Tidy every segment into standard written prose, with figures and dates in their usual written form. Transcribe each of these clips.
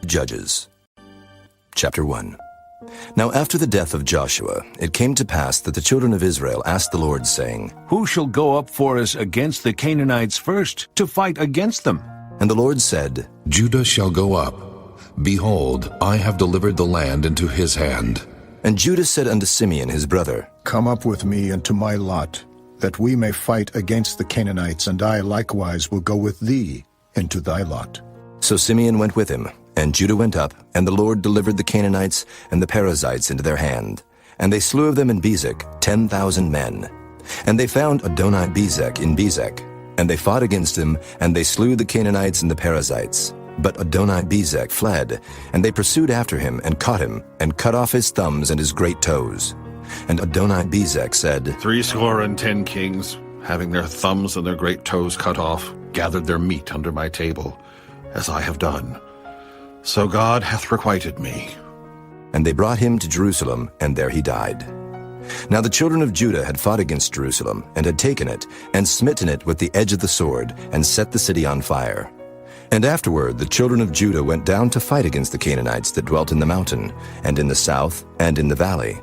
Judges. Chapter 1. Now after the death of Joshua, it came to pass that the children of Israel asked the Lord, saying, Who shall go up for us against the Canaanites first, to fight against them? And the Lord said, Judah shall go up. Behold, I have delivered the land into his hand. And Judah said unto Simeon his brother, Come up with me into my lot, that we may fight against the Canaanites, and I likewise will go with thee into thy lot. So Simeon went with him, and Judah went up, and the Lord delivered the Canaanites and the Perizzites into their hand. And they slew of them in Bezek 10,000 men. And they found Adoni-Bezek in Bezek. And they fought against him, and they slew the Canaanites and the Perizzites. But Adoni-Bezek fled, and they pursued after him, and caught him, and cut off his thumbs and his great toes. And Adoni-Bezek said, 70 kings, having their thumbs and their great toes cut off, gathered their meat under my table, as I have done. So God hath requited me. And they brought him to Jerusalem, and there he died. Now the children of Judah had fought against Jerusalem, and had taken it, and smitten it with the edge of the sword, and set the city on fire. And afterward the children of Judah went down to fight against the Canaanites that dwelt in the mountain, and in the south, and in the valley.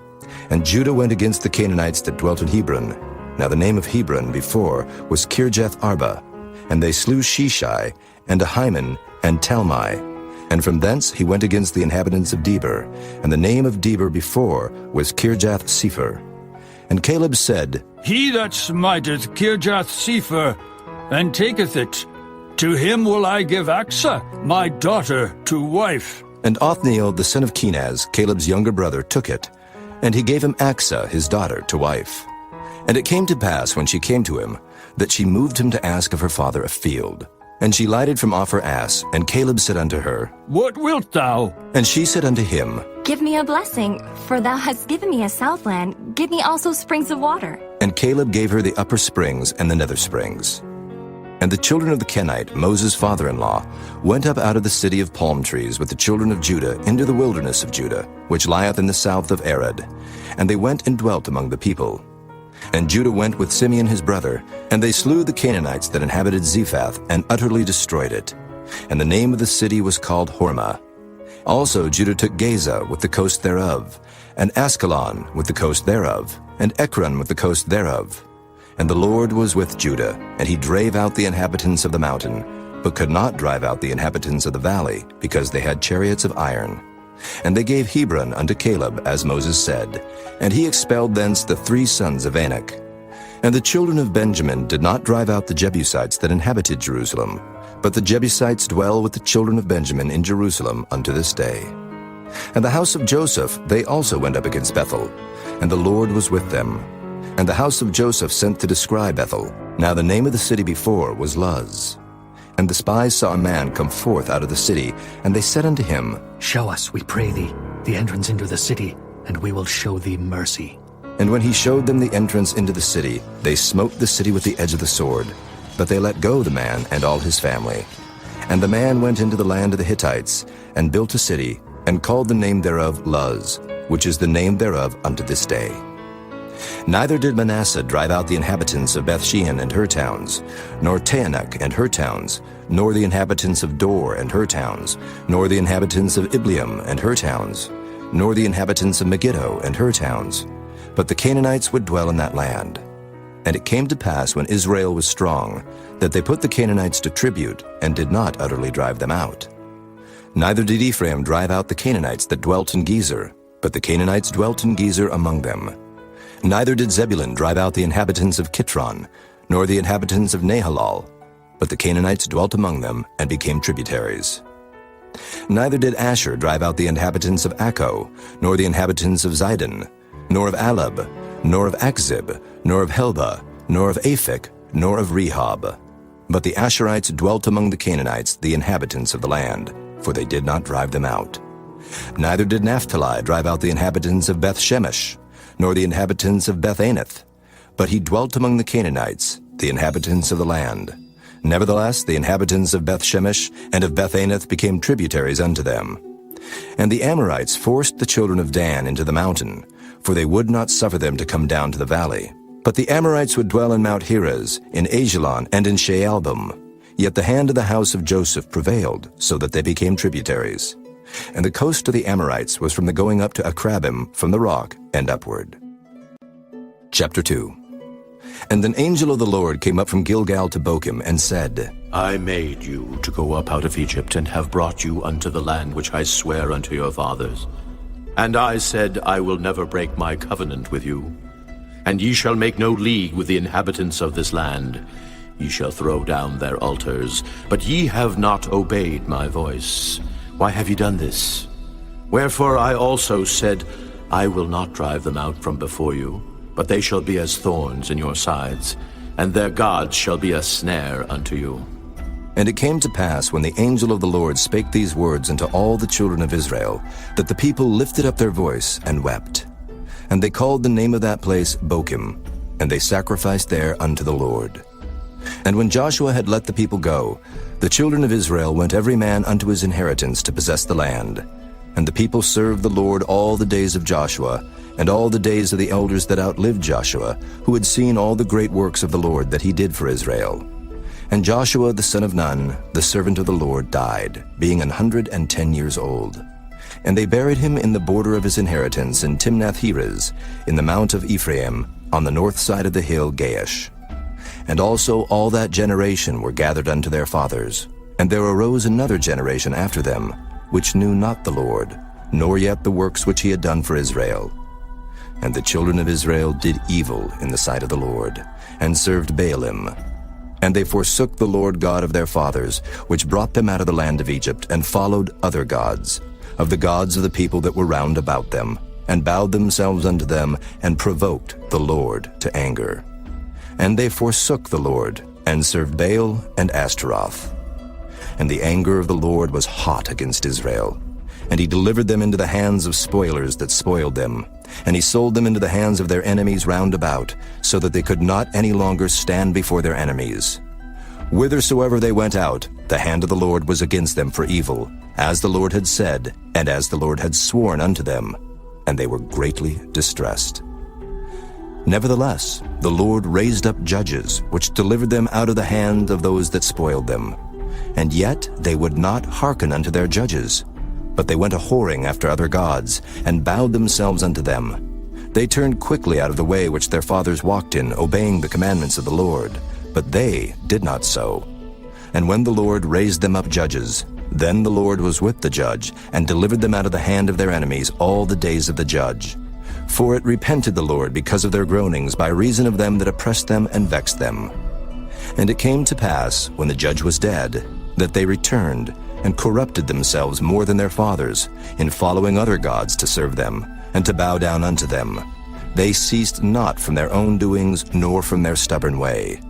And Judah went against the Canaanites that dwelt in Hebron. Now the name of Hebron before was Kirjath Arba. And they slew Sheshai, and Ahiman, and Talmai. And from thence he went against the inhabitants of Debir, and the name of Debir before was Kirjath-Sepher. And Caleb said, He that smiteth Kirjath-Sepher, and taketh it, to him will I give Achsah, my daughter, to wife. And Othniel the son of Kenaz, Caleb's younger brother, took it, and he gave him Achsah his daughter to wife. And it came to pass, when she came to him, that she moved him to ask of her father a field. And she lighted from off her ass, and Caleb said unto her, What wilt thou? And she said unto him, Give me a blessing, for thou hast given me a southland. Give me also springs of water. And Caleb gave her the upper springs and the nether springs. And the children of the Kenite, Moses' father-in-law, went up out of the city of palm trees with the children of Judah into the wilderness of Judah, which lieth in the south of Arad. And they went and dwelt among the people. And Judah went with Simeon his brother, and they slew the Canaanites that inhabited Zephath, and utterly destroyed it. And the name of the city was called Hormah. Also Judah took Gaza with the coast thereof, and Askelon with the coast thereof, and Ekron with the coast thereof. And the Lord was with Judah, and he drave out the inhabitants of the mountain, but could not drive out the inhabitants of the valley, because they had chariots of iron. And they gave Hebron unto Caleb, as Moses said, and he expelled thence the 3 sons of Anak. And the children of Benjamin did not drive out the Jebusites that inhabited Jerusalem, but the Jebusites dwell with the children of Benjamin in Jerusalem unto this day. And the house of Joseph, they also went up against Bethel, and the Lord was with them. And the house of Joseph sent to descry Bethel. Now the name of the city before was Luz. And the spies saw a man come forth out of the city, and they said unto him, Show us, we pray thee, the entrance into the city, and we will show thee mercy. And when he showed them the entrance into the city, they smote the city with the edge of the sword. But they let go the man and all his family. And the man went into the land of the Hittites, and built a city, and called the name thereof Luz, which is the name thereof unto this day. Neither did Manasseh drive out the inhabitants of Bethshean and her towns, nor Taanach and her towns, nor the inhabitants of Dor and her towns, nor the inhabitants of Ibleam and her towns, nor the inhabitants of Megiddo and her towns. But the Canaanites would dwell in that land. And it came to pass, when Israel was strong, that they put the Canaanites to tribute, and did not utterly drive them out. Neither did Ephraim drive out the Canaanites that dwelt in Gezer, but the Canaanites dwelt in Gezer among them. Neither did Zebulun drive out the inhabitants of Kitron, nor the inhabitants of Nahalal, but the Canaanites dwelt among them, and became tributaries. Neither did Asher drive out the inhabitants of Akko, nor the inhabitants of Zidon, nor of Alab, nor of Akzib, nor of Helba, nor of Aphik, nor of Rehob. But the Asherites dwelt among the Canaanites, the inhabitants of the land, for they did not drive them out. Neither did Naphtali drive out the inhabitants of Beth-Shemesh, nor the inhabitants of Beth-Anath, but he dwelt among the Canaanites, the inhabitants of the land. Nevertheless, the inhabitants of Beth-Shemesh and of Beth-Anath became tributaries unto them. And the Amorites forced the children of Dan into the mountain, for they would not suffer them to come down to the valley. But the Amorites would dwell in Mount Heres, in Ajalon, and in Shaalbim. Yet the hand of the house of Joseph prevailed, so that they became tributaries. And the coast of the Amorites was from the going up to Akrabim from the rock and upward. Chapter 2. And an angel of the Lord came up from Gilgal to Bochim and said, I made you to go up out of Egypt, and have brought you unto the land which I swear unto your fathers. And I said, I will never break my covenant with you. And ye shall make no league with the inhabitants of this land. Ye shall throw down their altars, but ye have not obeyed my voice. Why have ye done this? Wherefore I also said, I will not drive them out from before you, but they shall be as thorns in your sides, and their gods shall be a snare unto you. And it came to pass, when the angel of the Lord spake these words unto all the children of Israel, that the people lifted up their voice and wept. And they called the name of that place Bochim, and they sacrificed there unto the Lord. And when Joshua had let the people go, the children of Israel went every man unto his inheritance to possess the land. And the people served the Lord all the days of Joshua, and all the days of the elders that outlived Joshua, who had seen all the great works of the Lord that he did for Israel. And Joshua the son of Nun, the servant of the Lord, died, being 110 years old. And they buried him in the border of his inheritance in Timnath-Heres, in the mount of Ephraim, on the north side of the hill Gaash. And also all that generation were gathered unto their fathers. And there arose another generation after them, which knew not the Lord, nor yet the works which he had done for Israel. And the children of Israel did evil in the sight of the Lord, and served Baalim. And they forsook the Lord God of their fathers, which brought them out of the land of Egypt, and followed other gods, of the gods of the people that were round about them, and bowed themselves unto them, and provoked the Lord to anger. And they forsook the Lord, and served Baal and Ashtaroth. And the anger of the Lord was hot against Israel. And he delivered them into the hands of spoilers that spoiled them. And he sold them into the hands of their enemies round about, so that they could not any longer stand before their enemies. Whithersoever they went out, the hand of the Lord was against them for evil, as the Lord had said, and as the Lord had sworn unto them. And they were greatly distressed. Nevertheless, the Lord raised up judges, which delivered them out of the hand of those that spoiled them. And yet they would not hearken unto their judges, but they went a-whoring after other gods, and bowed themselves unto them. They turned quickly out of the way which their fathers walked in, obeying the commandments of the Lord. But they did not so. And when the Lord raised them up judges, then the Lord was with the judge, and delivered them out of the hand of their enemies all the days of the judge. For it repented the Lord because of their groanings, by reason of them that oppressed them and vexed them. And it came to pass, when the judge was dead, that they returned, and corrupted themselves more than their fathers, in following other gods to serve them, and to bow down unto them. They ceased not from their own doings, nor from their stubborn way.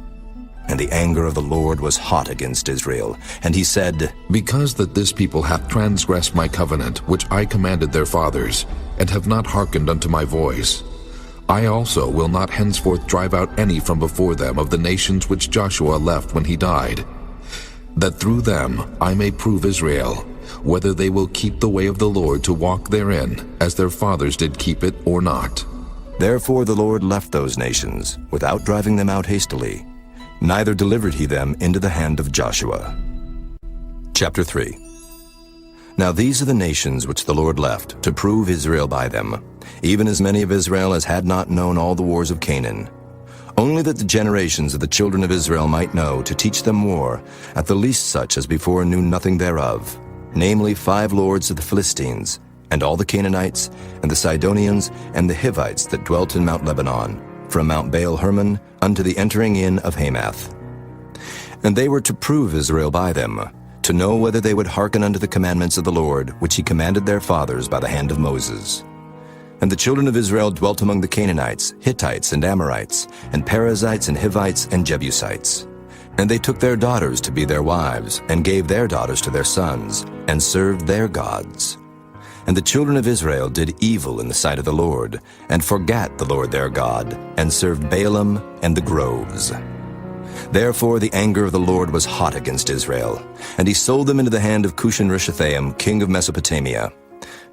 And the anger of the Lord was hot against Israel. And he said, Because that this people hath transgressed my covenant, which I commanded their fathers, and have not hearkened unto my voice, I also will not henceforth drive out any from before them of the nations which Joshua left when he died, that through them I may prove Israel, whether they will keep the way of the Lord to walk therein, as their fathers did keep it, or not. Therefore the Lord left those nations, without driving them out hastily, neither delivered he them into the hand of Joshua. Chapter 3. Now these are the nations which the Lord left, to prove Israel by them, even as many of Israel as had not known all the wars of Canaan. Only that the generations of the children of Israel might know, to teach them war, at the least such as before knew nothing thereof, namely 5 lords of the Philistines, and all the Canaanites, and the Sidonians, and the Hivites that dwelt in Mount Lebanon, from Mount Baal-Hermon unto the entering in of Hamath. And they were to prove Israel by them, to know whether they would hearken unto the commandments of the Lord, which he commanded their fathers by the hand of Moses. And the children of Israel dwelt among the Canaanites, Hittites, and Amorites, and Perizzites, and Hivites, and Jebusites. And they took their daughters to be their wives, and gave their daughters to their sons, and served their gods. And the children of Israel did evil in the sight of the Lord, and forgat the Lord their God, and served Baalim and the groves. Therefore the anger of the Lord was hot against Israel, and he sold them into the hand of Cushan-Rishathaim, king of Mesopotamia.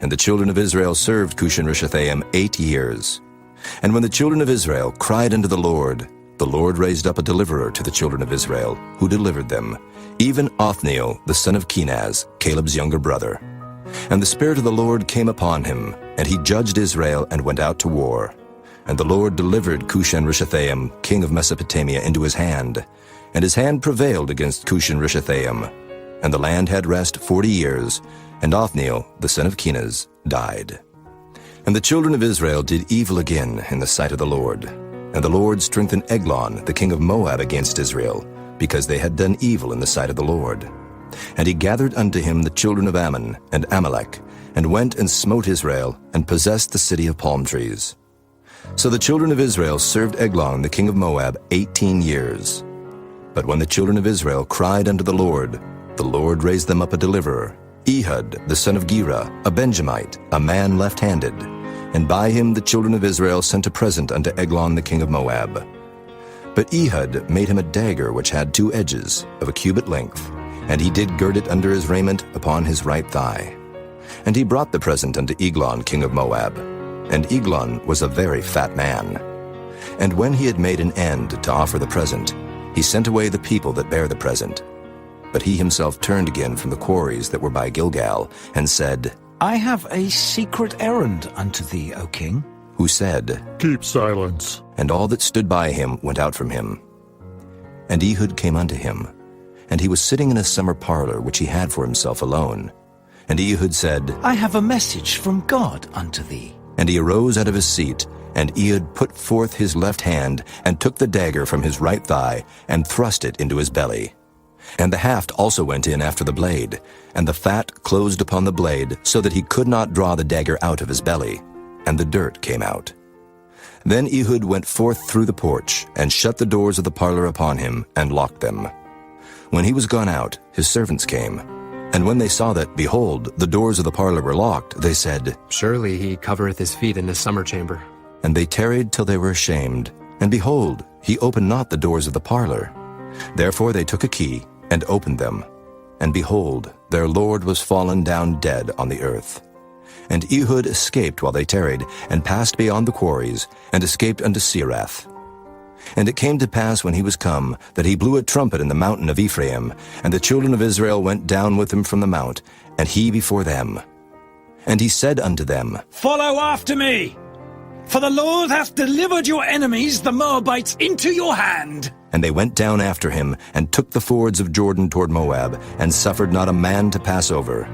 And the children of Israel served Cushan-Rishathaim 8 years. And when the children of Israel cried unto the Lord raised up a deliverer to the children of Israel, who delivered them, even Othniel the son of Kenaz, Caleb's younger brother. And the Spirit of the Lord came upon him, and he judged Israel and went out to war. And the Lord delivered Cushan-Rishathaim, king of Mesopotamia, into his hand, and his hand prevailed against Cushan-Rishathaim. And the land had rest 40 years, and Othniel, the son of Kenaz, died. And the children of Israel did evil again in the sight of the Lord. And the Lord strengthened Eglon, the king of Moab, against Israel, because they had done evil in the sight of the Lord. And he gathered unto him the children of Ammon and Amalek, and went and smote Israel, and possessed the city of palm trees. So the children of Israel served Eglon, the king of Moab, 18 years. But when the children of Israel cried unto the Lord raised them up a deliverer, Ehud, the son of Gera, a Benjamite, a man left-handed. And by him the children of Israel sent a present unto Eglon the king of Moab. But Ehud made him a dagger which had 2 edges, of a cubit length, and he did gird it under his raiment upon his right thigh. And he brought the present unto Eglon king of Moab. And Eglon was a very fat man. And when he had made an end to offer the present, he sent away the people that bare the present. But he himself turned again from the quarries that were by Gilgal, and said, I have a secret errand unto thee, O king. Who said, Keep silence. And all that stood by him went out from him. And Ehud came unto him, and he was sitting in a summer parlor which he had for himself alone. And Ehud said, I have a message from God unto thee. And he arose out of his seat, and Ehud put forth his left hand, and took the dagger from his right thigh, and thrust it into his belly. And the haft also went in after the blade, and the fat closed upon the blade, so that he could not draw the dagger out of his belly, and the dirt came out. Then Ehud went forth through the porch, and shut the doors of the parlor upon him, and locked them. When he was gone out, his servants came. And when they saw that, behold, the doors of the parlor were locked, they said, Surely he covereth his feet in his summer chamber. And they tarried till they were ashamed. And behold, he opened not the doors of the parlor. Therefore they took a key, and opened them. And behold, their lord was fallen down dead on the earth. And Ehud escaped while they tarried, and passed beyond the quarries, and escaped unto Serath. And it came to pass when he was come, that he blew a trumpet in the mountain of Ephraim, and the children of Israel went down with him from the mount, and he before them. And he said unto them, Follow after me, for the Lord hath delivered your enemies, the Moabites, into your hand. And they went down after him, and took the fords of Jordan toward Moab, and suffered not a man to pass over.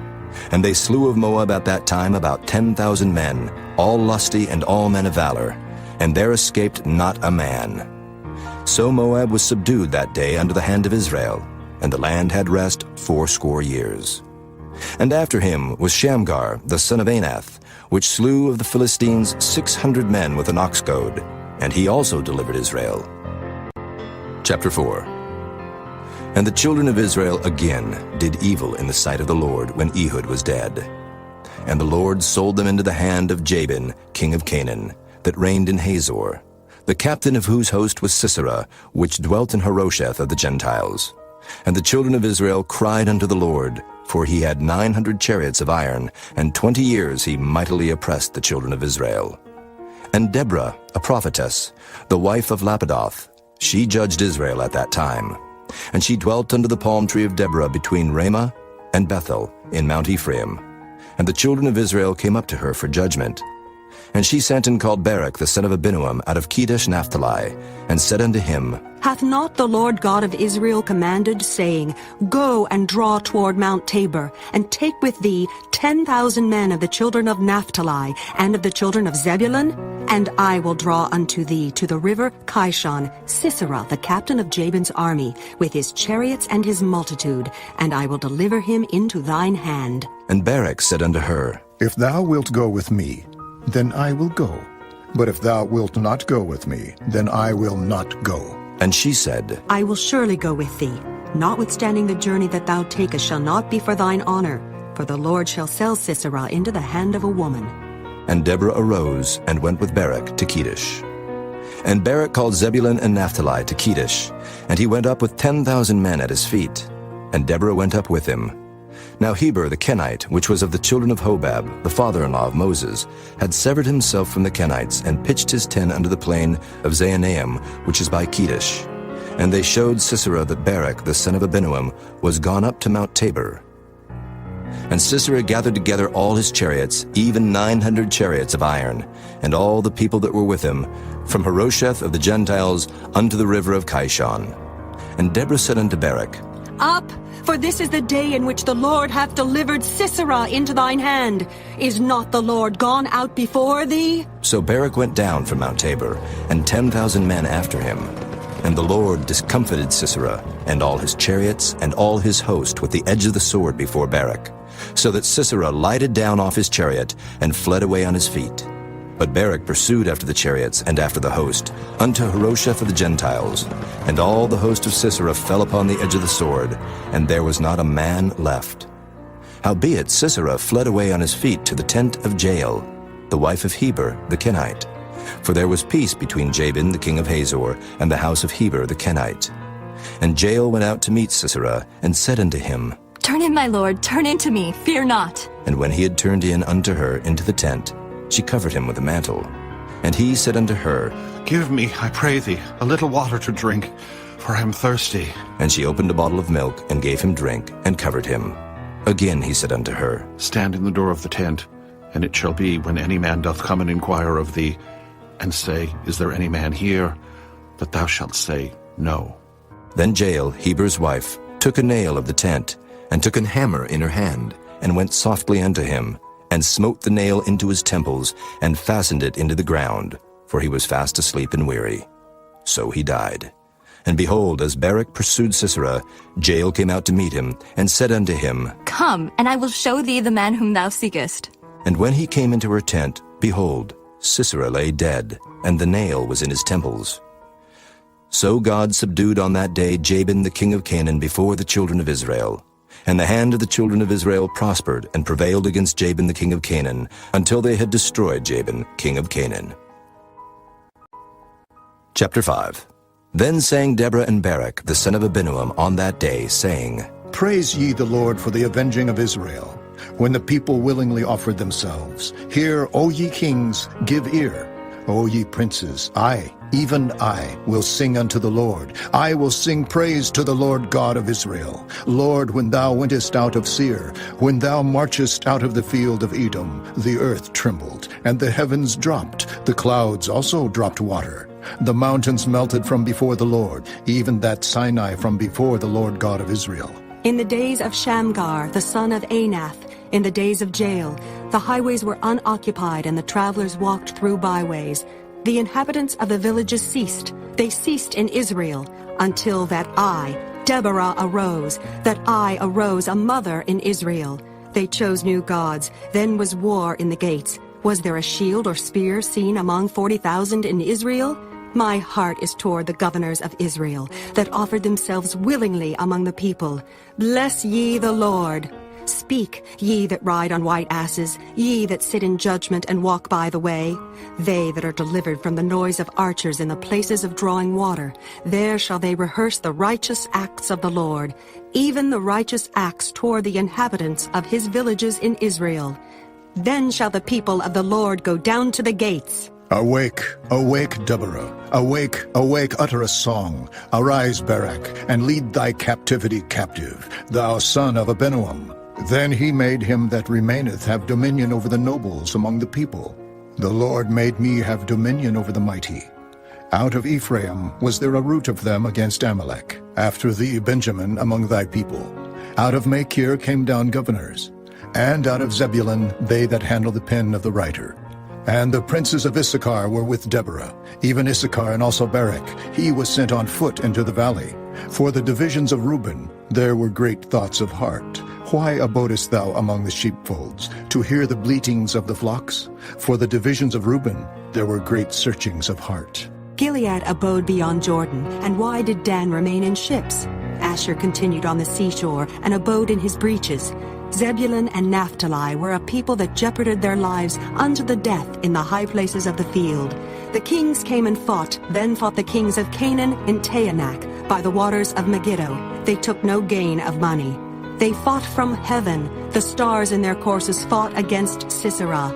And they slew of Moab at that time about 10,000 men, all lusty and all men of valor, and there escaped not a man. So Moab was subdued that day under the hand of Israel, and the land had rest 80 years. And after him was Shamgar, the son of Anath, which slew of the Philistines 600 men with an ox goad, and he also delivered Israel. Chapter 4. And the children of Israel again did evil in the sight of the Lord when Ehud was dead. And the Lord sold them into the hand of Jabin, king of Canaan, that reigned in Hazor, the captain of whose host was Sisera, which dwelt in Harosheth of the Gentiles. And the children of Israel cried unto the Lord, for he had 900 chariots of iron, and 20 years he mightily oppressed the children of Israel. And Deborah, a prophetess, the wife of Lapidoth, she judged Israel at that time. And she dwelt under the palm tree of Deborah between Ramah and Bethel in Mount Ephraim. And the children of Israel came up to her for judgment. And she sent and called Barak the son of Abinuam out of Kedesh Naphtali, and said unto him, Hath not the Lord God of Israel commanded, saying, Go and draw toward Mount Tabor, and take with thee 10,000 men of the children of Naphtali, and of the children of Zebulun? And I will draw unto thee to the river Kishon Sisera, the captain of Jabin's army, with his chariots and his multitude, and I will deliver him into thine hand. And Barak said unto her, If thou wilt go with me, then I will go. But if thou wilt not go with me, then I will not go. And she said, I will surely go with thee. Notwithstanding the journey that thou takest shall not be for thine honor, for the Lord shall sell Sisera into the hand of a woman. And Deborah arose and went with Barak to Kedesh. And Barak called Zebulun and Naphtali to Kedesh, and he went up with 10,000 men at his feet. And Deborah went up with him. Now Heber the Kenite, which was of the children of Hobab, the father-in-law of Moses, had severed himself from the Kenites, and pitched his tent under the plain of Zaanaim, which is by Kedesh. And they showed Sisera that Barak the son of Abinuam was gone up to Mount Tabor. And Sisera gathered together all his chariots, even 900 chariots of iron, and all the people that were with him, from Harosheth of the Gentiles unto the river of Kishon. And Deborah said unto Barak, Up, for this is the day in which the Lord hath delivered Sisera into thine hand. Is not the Lord gone out before thee? So Barak went down from Mount Tabor, and 10,000 men after him. And the Lord discomfited Sisera, and all his chariots, and all his host with the edge of the sword before Barak, so that Sisera lighted down off his chariot, and fled away on his feet. But Barak pursued after the chariots, and after the host, unto Harosheth of the Gentiles. And all the host of Sisera fell upon the edge of the sword, and there was not a man left. Howbeit Sisera fled away on his feet to the tent of Jael, the wife of Heber the Kenite. For there was peace between Jabin the king of Hazor and the house of Heber the Kenite. And Jael went out to meet Sisera, and said unto him, Turn in, my lord, turn in to me, fear not. And when he had turned in unto her into the tent, she covered him with a mantle. And he said unto her, Give me, I pray thee, a little water to drink, for I am thirsty. And she opened a bottle of milk, and gave him drink, and covered him. Again he said unto her, Stand in the door of the tent, and it shall be, when any man doth come and inquire of thee, and say, Is there any man here? That thou shalt say, No. Then Jael, Heber's wife, took a nail of the tent, and took an hammer in her hand, and went softly unto him, and smote the nail into his temples, and fastened it into the ground, for he was fast asleep and weary. So he died. And behold, as Barak pursued Sisera, Jael came out to meet him, and said unto him, Come, and I will show thee the man whom thou seekest. And when he came into her tent, behold, Sisera lay dead, and the nail was in his temples. So God subdued on that day Jabin the king of Canaan before the children of Israel. And the hand of the children of Israel prospered and prevailed against Jabin the king of Canaan, until they had destroyed Jabin, king of Canaan. Chapter 5. Then sang Deborah and Barak, the son of Abinoam, on that day, saying, Praise ye the Lord for the avenging of Israel, when the people willingly offered themselves. Hear, O ye kings, give ear. O ye princes, I, even I, will sing unto the Lord. I will sing praise to the Lord God of Israel. Lord, when thou wentest out of Seir, when thou marchest out of the field of Edom, the earth trembled, and the heavens dropped, the clouds also dropped water. The mountains melted from before the Lord, even that Sinai from before the Lord God of Israel. In the days of Shamgar, the son of Anath, in the days of Jael, the highways were unoccupied, and the travelers walked through byways. The inhabitants of the villages ceased. They ceased in Israel, until that I, Deborah, arose, that I arose a mother in Israel. They chose new gods. Then was war in the gates. Was there a shield or spear seen among 40,000 in Israel? My heart is toward the governors of Israel, that offered themselves willingly among the people. Bless ye the Lord. Speak, ye that ride on white asses, ye that sit in judgment and walk by the way. They that are delivered from the noise of archers in the places of drawing water, there shall they rehearse the righteous acts of the Lord, even the righteous acts toward the inhabitants of his villages in Israel. Then shall the people of the Lord go down to the gates. Awake, awake, Deborah. Awake, awake, utter a song. Arise, Barak, and lead thy captivity captive, thou son of Abinoam. Then he made him that remaineth have dominion over the nobles among the people. The Lord made me have dominion over the mighty. Out of Ephraim was there a root of them against Amalek, after thee Benjamin among thy people. Out of Machir came down governors, and out of Zebulun they that handle the pen of the writer. And the princes of Issachar were with Deborah, even Issachar and also Barak. He was sent on foot into the valley. For the divisions of Reuben there were great thoughts of heart. Why abodest thou among the sheepfolds, to hear the bleatings of the flocks? For the divisions of Reuben there were great searchings of heart. Gilead abode beyond Jordan, and why did Dan remain in ships? Asher continued on the seashore, and abode in his breaches. Zebulun and Naphtali were a people that jeoparded their lives unto the death in the high places of the field. The kings came and fought, then fought the kings of Canaan in Taanach, by the waters of Megiddo. They took no gain of money. They fought from heaven. The stars in their courses fought against Sisera.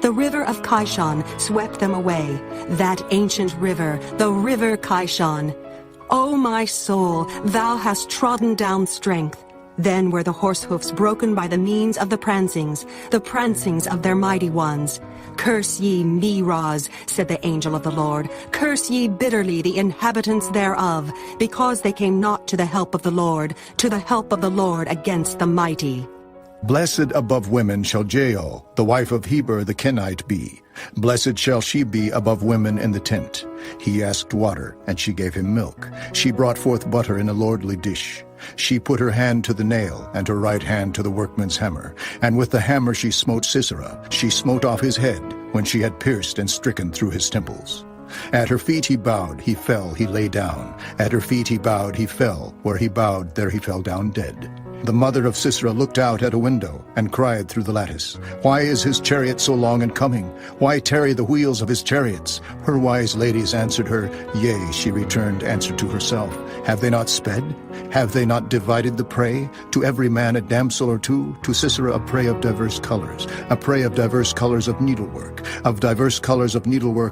The river of Kishon swept them away, that ancient river, the river Kishon. O my soul, thou hast trodden down strength. Then were the horse hoofs broken by the means of the prancings of their mighty ones. Curse ye Meroz, said the angel of the Lord. Curse ye bitterly the inhabitants thereof, because they came not to the help of the Lord against the mighty. Blessed above women shall Jael, the wife of Heber the Kenite, be. Blessed shall she be above women in the tent. He asked water, and she gave him milk. She brought forth butter in a lordly dish. She put her hand to the nail, and her right hand to the workman's hammer. And with the hammer she smote Sisera. She smote off his head, when she had pierced and stricken through his temples. At her feet he bowed, he fell, he lay down. At her feet he bowed, he fell. Where he bowed, there he fell down dead. The mother of Sisera looked out at a window, and cried through the lattice, Why is his chariot so long in coming? Why tarry the wheels of his chariots? Her wise ladies answered her, Yea, she returned answer to herself. Have they not sped? Have they not divided the prey? To every man a damsel or two, to Sisera a prey of diverse colors, a prey of diverse colors of needlework,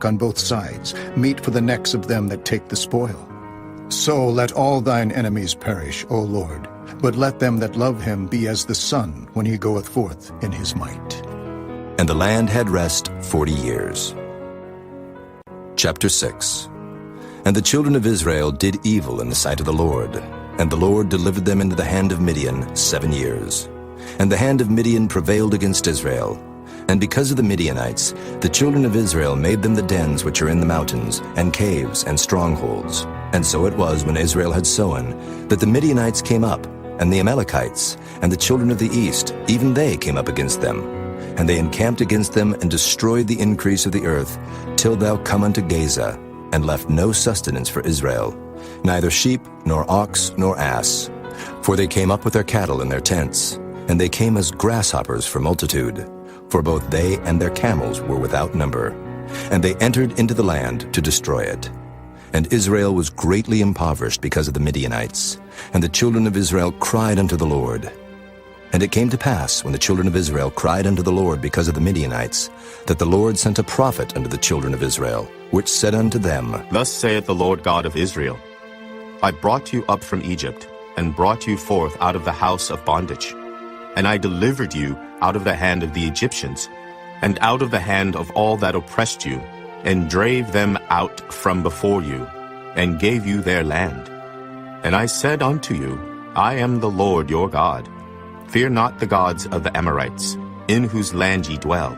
on both sides, meat for the necks of them that take the spoil. So let all thine enemies perish, O Lord, but let them that love him be as the sun when he goeth forth in his might. And the land had rest 40 years. Chapter 6. And the children of Israel did evil in the sight of the Lord, and the Lord delivered them into the hand of Midian 7 years. And the hand of Midian prevailed against Israel. And because of the Midianites, the children of Israel made them the dens which are in the mountains, and caves, and strongholds. And so it was, when Israel had sown, that the Midianites came up, and the Amalekites, and the children of the east, even they came up against them. And they encamped against them, and destroyed the increase of the earth, till thou come unto Gaza, and left no sustenance for Israel, neither sheep, nor ox, nor ass. For they came up with their cattle in their tents, and they came as grasshoppers for multitude. For both they and their camels were without number. And they entered into the land to destroy it. And Israel was greatly impoverished because of the Midianites. And the children of Israel cried unto the Lord. And it came to pass, when the children of Israel cried unto the Lord because of the Midianites, that the Lord sent a prophet unto the children of Israel, which said unto them, Thus saith the Lord God of Israel, I brought you up from Egypt, and brought you forth out of the house of bondage. And I delivered you out of the hand of the Egyptians, and out of the hand of all that oppressed you, and drave them out from before you, and gave you their land. And I said unto you, I am the Lord your God. Fear not the gods of the Amorites, in whose land ye dwell,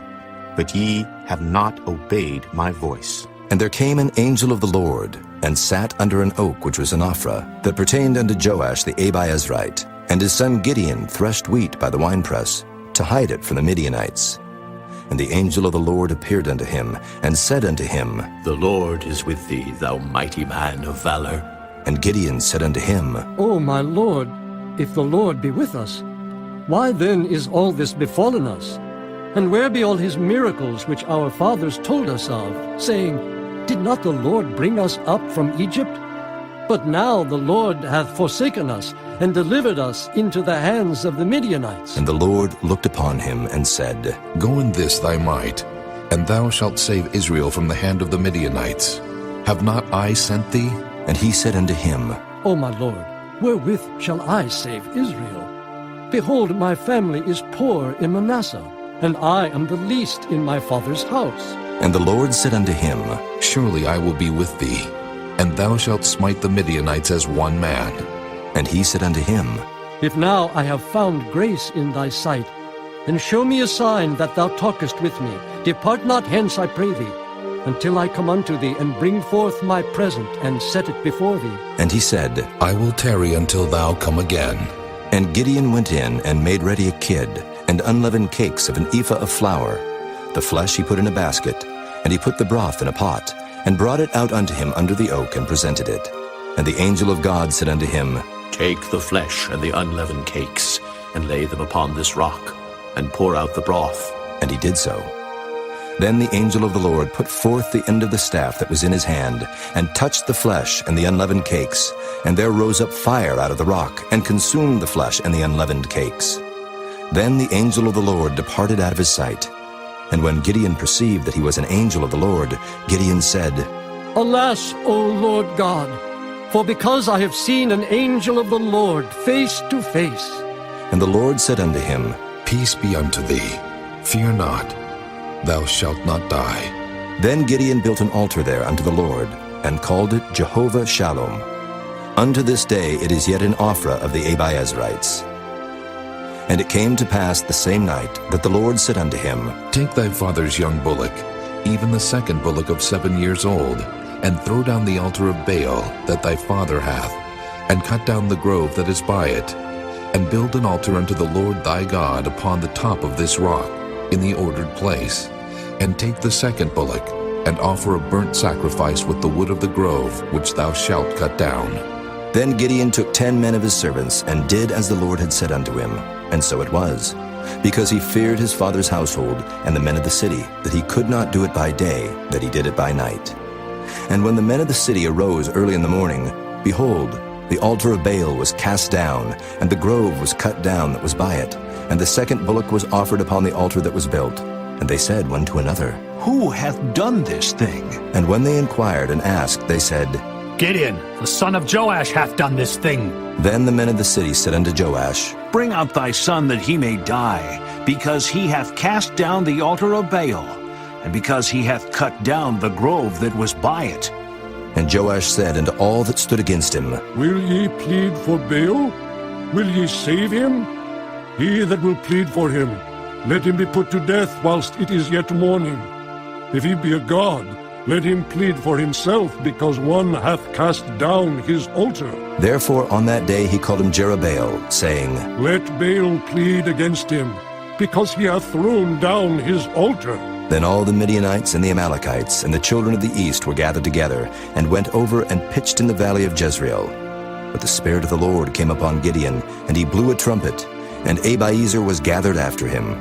but ye have not obeyed my voice. And there came an angel of the Lord, and sat under an oak which was in Ophrah, that pertained unto Joash the Abiezrite. And his son Gideon threshed wheat by the winepress, to hide it from the Midianites. And the angel of the Lord appeared unto him, and said unto him, The Lord is with thee, thou mighty man of valor. And Gideon said unto him, O my Lord, if the Lord be with us, why then is all this befallen us? And where be all his miracles which our fathers told us of, saying, Did not the Lord bring us up from Egypt? But now the Lord hath forsaken us, and delivered us into the hands of the Midianites. And the Lord looked upon him, and said, Go in this thy might, and thou shalt save Israel from the hand of the Midianites. Have not I sent thee? And he said unto him, O my Lord, wherewith shall I save Israel? Behold, my family is poor in Manasseh, and I am the least in my father's house. And the Lord said unto him, Surely I will be with thee, and thou shalt smite the Midianites as one man. And he said unto him, If now I have found grace in thy sight, then show me a sign that thou talkest with me. Depart not hence, I pray thee, until I come unto thee, and bring forth my present, and set it before thee. And he said, I will tarry until thou come again. And Gideon went in, and made ready a kid, and unleavened cakes of an ephah of flour. The flesh he put in a basket, and he put the broth in a pot, and brought it out unto him under the oak, and presented it. And the angel of God said unto him, Take the flesh and the unleavened cakes, and lay them upon this rock, and pour out the broth. And he did so. Then the angel of the Lord put forth the end of the staff that was in his hand, and touched the flesh and the unleavened cakes, and there rose up fire out of the rock, and consumed the flesh and the unleavened cakes. Then the angel of the Lord departed out of his sight. And when Gideon perceived that he was an angel of the Lord, Gideon said, Alas, O Lord God, for because I have seen an angel of the Lord face to face, And the Lord said unto him, Peace be unto thee. Fear not. Thou shalt not die. Then Gideon built an altar there unto the Lord, and called it Jehovah Shalom. Unto this day it is yet in Ophrah of the Abiezrites. And it came to pass the same night that the Lord said unto him, Take thy father's young bullock, even the second bullock of 7 years old, and throw down the altar of Baal that thy father hath, and cut down the grove that is by it, and build an altar unto the Lord thy God upon the top of this rock, in the ordered place. And take the second bullock, and offer a burnt sacrifice with the wood of the grove which thou shalt cut down. Then Gideon took 10 men of his servants, and did as the Lord had said unto him. And so it was, because he feared his father's household and the men of the city, that he could not do it by day, that he did it by night. And when the men of the city arose early in the morning, behold, the altar of Baal was cast down, and the grove was cut down that was by it, and the second bullock was offered upon the altar that was built. And they said one to another, Who hath done this thing? And when they inquired and asked, they said, Gideon, the son of Joash, hath done this thing. Then the men of the city said unto Joash, Bring out thy son that he may die, because he hath cast down the altar of Baal, and because he hath cut down the grove that was by it. And Joash said unto all that stood against him, Will ye plead for Baal? Will ye save him? He that will plead for him, let him be put to death whilst it is yet morning. If he be a god, let him plead for himself, because one hath cast down his altar. Therefore on that day he called him Jerubbaal, saying, Let Baal plead against him, because he hath thrown down his altar. Then all the Midianites and the Amalekites and the children of the east were gathered together, and went over and pitched in the valley of Jezreel. But the Spirit of the Lord came upon Gideon, and he blew a trumpet, and Abiezer was gathered after him.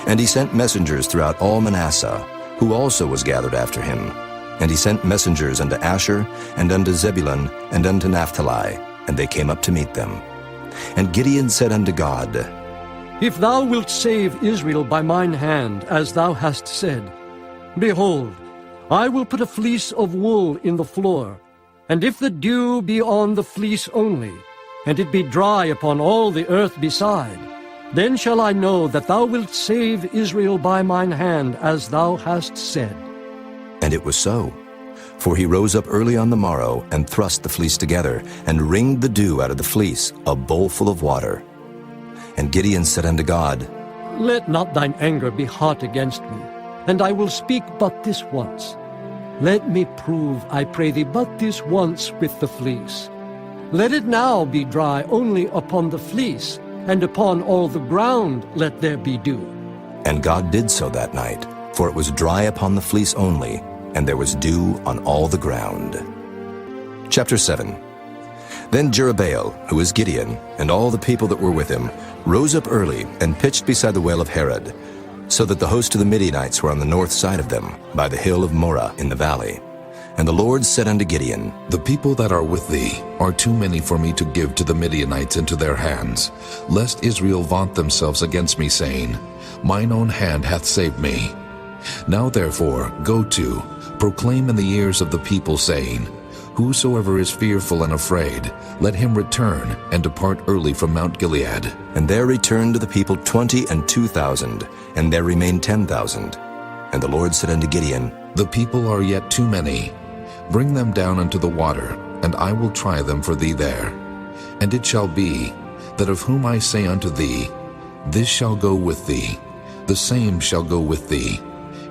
And he sent messengers throughout all Manasseh, who also was gathered after him. And he sent messengers unto Asher, and unto Zebulun, and unto Naphtali, and they came up to meet them. And Gideon said unto God, If thou wilt save Israel by mine hand, as thou hast said, behold, I will put a fleece of wool in the floor, and if the dew be on the fleece only, and it be dry upon all the earth beside, then shall I know that thou wilt save Israel by mine hand, as thou hast said. And it was so. For he rose up early on the morrow, and thrust the fleece together, and wringed the dew out of the fleece, a bowl full of water. And Gideon said unto God, Let not thine anger be hot against me, and I will speak but this once. Let me prove, I pray thee, but this once with the fleece. Let it now be dry only upon the fleece, and upon all the ground let there be dew. And God did so that night, for it was dry upon the fleece only, and there was dew on all the ground. Chapter 7. Then Jerubbaal, who is Gideon, and all the people that were with him, rose up early, and pitched beside the well of Harod, so that the host of the Midianites were on the north side of them, by the hill of Moreh in the valley. And the Lord said unto Gideon, The people that are with thee are too many for me to give to the Midianites into their hands, lest Israel vaunt themselves against me, saying, Mine own hand hath saved me. Now therefore go to, proclaim in the ears of the people, saying, Whosoever is fearful and afraid, let him return and depart early from Mount Gilead. And there returned to the people 22,000, and there remained 10,000. And the Lord said unto Gideon, The people are yet too many. Bring them down unto the water, and I will try them for thee there. And it shall be, that of whom I say unto thee, This shall go with thee, the same shall go with thee.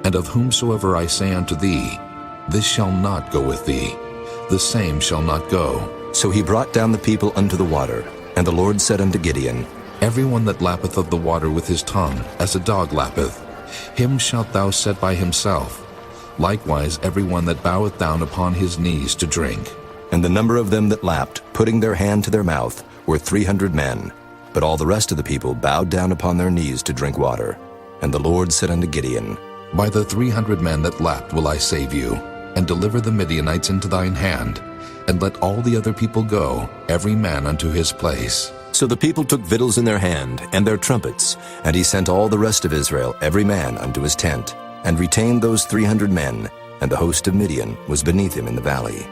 And of whomsoever I say unto thee, This shall not go with thee, the same shall not go. So he brought down the people unto the water. And the Lord said unto Gideon, Every one that lappeth of the water with his tongue, as a dog lappeth, him shalt thou set by himself. Likewise every one that boweth down upon his knees to drink. And the number of them that lapped, putting their hand to their mouth, were 300 men. But all the rest of the people bowed down upon their knees to drink water. And the Lord said unto Gideon, By the 300 men that lapped will I save you, and deliver the Midianites into thine hand, and let all the other people go, every man unto his place. So the people took victuals in their hand, and their trumpets, and he sent all the rest of Israel, every man unto his tent, and retained those 300 men, and the host of Midian was beneath him in the valley.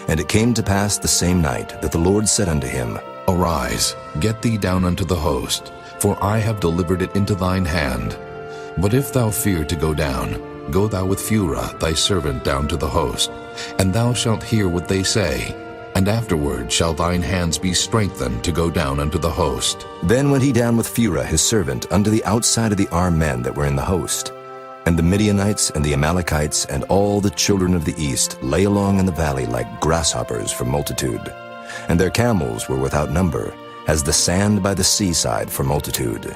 And it came to pass the same night that the Lord said unto him, Arise, get thee down unto the host, for I have delivered it into thine hand. But if thou fear to go down, go thou with Phurah thy servant down to the host, and thou shalt hear what they say, and afterward shall thine hands be strengthened to go down unto the host. Then went he down with Phurah his servant unto the outside of the armed men that were in the host. And the Midianites and the Amalekites and all the children of the east lay along in the valley like grasshoppers for multitude. And their camels were without number, as the sand by the seaside for multitude.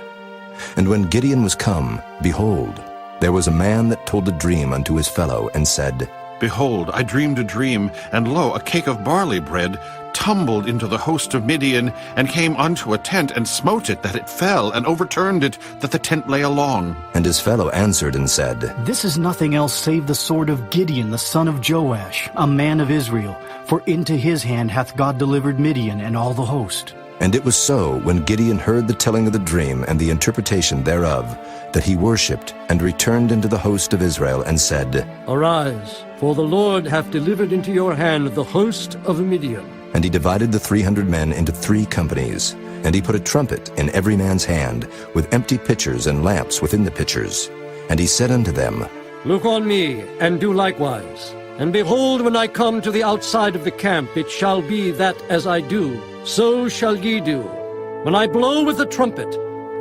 And when Gideon was come, behold, there was a man that told a dream unto his fellow, and said, Behold, I dreamed a dream, and lo, a cake of barley bread tumbled into the host of Midian, and came unto a tent, and smote it, that it fell, and overturned it, that the tent lay along. And his fellow answered and said, This is nothing else save the sword of Gideon the son of Joash, a man of Israel, for into his hand hath God delivered Midian and all the host. And it was so, when Gideon heard the telling of the dream and the interpretation thereof, that he worshipped, and returned into the host of Israel, and said, Arise, for the Lord hath delivered into your hand the host of Midian. And he divided the 300 men into 3 companies, and he put a trumpet in every man's hand, with empty pitchers and lamps within the pitchers. And he said unto them, Look on me, and do likewise. And behold, when I come to the outside of the camp, it shall be that as I do, so shall ye do. When I blow with the trumpet,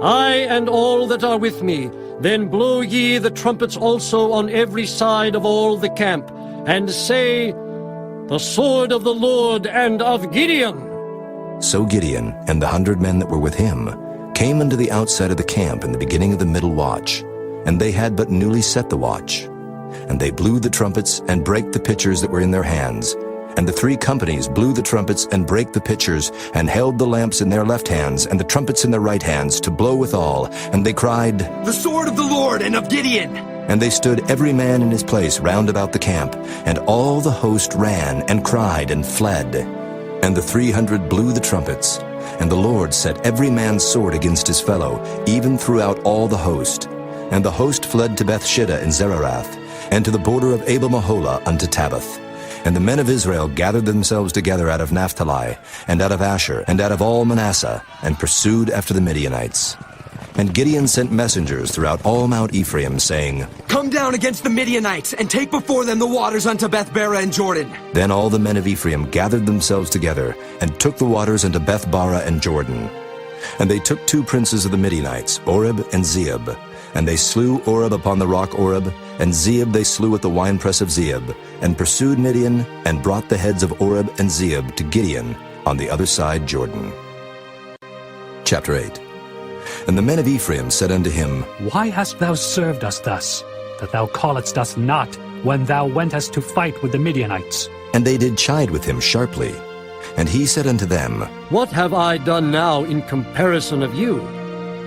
I and all that are with me, then blow ye the trumpets also on every side of all the camp, and say, The sword of the Lord and of Gideon. So Gideon and the 100 men that were with him came unto the outside of the camp in the beginning of the middle watch, and they had but newly set the watch. And they blew the trumpets and brake the pitchers that were in their hands. And the 3 companies blew the trumpets and brake the pitchers, and held the lamps in their left hands, and the trumpets in their right hands, to blow withal. And they cried, The sword of the Lord and of Gideon! And they stood every man in his place round about the camp, and all the host ran, and cried, and fled. And the 300 blew the trumpets, and the Lord set every man's sword against his fellow, even throughout all the host. And the host fled to Bethshida in Zererath, and to the border of Abel-Meholah unto Tabbath. And the men of Israel gathered themselves together out of Naphtali, and out of Asher, and out of all Manasseh, and pursued after the Midianites. And Gideon sent messengers throughout all Mount Ephraim, saying, Come down against the Midianites, and take before them the waters unto Beth-barah and Jordan. Then all the men of Ephraim gathered themselves together, and took the waters unto Beth-barah and Jordan. And they took 2 princes of the Midianites, Oreb and Zeeb. And they slew Oreb upon the rock Oreb, and Zeeb they slew at the winepress of Zeeb, and pursued Midian, and brought the heads of Oreb and Zeeb to Gideon on the other side Jordan. Chapter 8. And the men of Ephraim said unto him, Why hast thou served us thus, that thou calledst us not, when thou wentest to fight with the Midianites? And they did chide with him sharply. And he said unto them, What have I done now in comparison of you?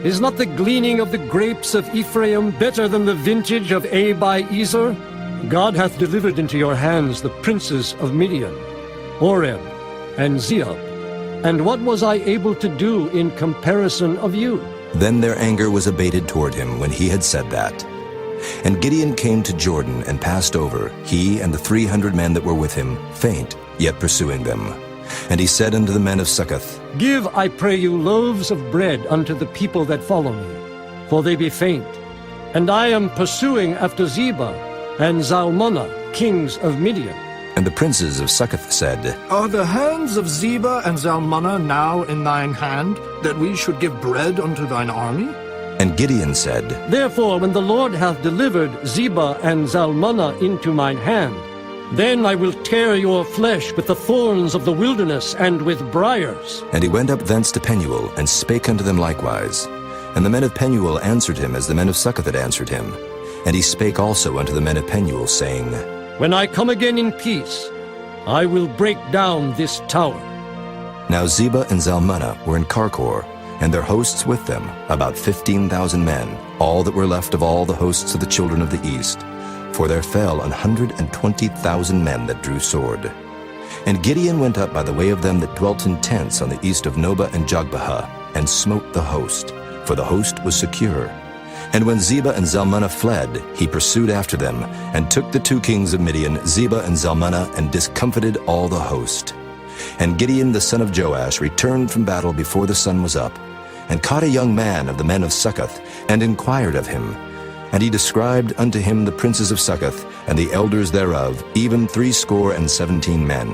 Is not the gleaning of the grapes of Ephraim better than the vintage of Abi-Ezer? God hath delivered into your hands the princes of Midian, Oreb and Zeeb. And what was I able to do in comparison of you? Then their anger was abated toward him when he had said that. And Gideon came to Jordan and passed over, he and the 300 men that were with him, faint, yet pursuing them. And he said unto the men of Succoth, Give, I pray you, loaves of bread unto the people that follow me, for they be faint. And I am pursuing after Zebah and Zalmunna, kings of Midian. And the princes of Succoth said, Are the hands of Zebah and Zalmunna now in thine hand, that we should give bread unto thine army? And Gideon said, Therefore, when the Lord hath delivered Zebah and Zalmunna into mine hand, then I will tear your flesh with the thorns of the wilderness and with briars. And he went up thence to Penuel, and spake unto them likewise. And the men of Penuel answered him as the men of Succoth had answered him. And he spake also unto the men of Penuel, saying, When I come again in peace, I will break down this tower. Now Zebah and Zalmunna were in Karkor, and their hosts with them, about 15,000 men, all that were left of all the hosts of the children of the east. For there fell 120,000 men that drew sword. And Gideon went up by the way of them that dwelt in tents on the east of Nobah and Jogbehah, and smote the host, for the host was secure. And when Zebah and Zalmunna fled, he pursued after them, and took the 2 kings of Midian, Zebah and Zalmunna, and discomfited all the host. And Gideon the son of Joash returned from battle before the sun was up, and caught a young man of the men of Succoth, and inquired of him. And he described unto him the princes of Succoth, and the elders thereof, even 70 men.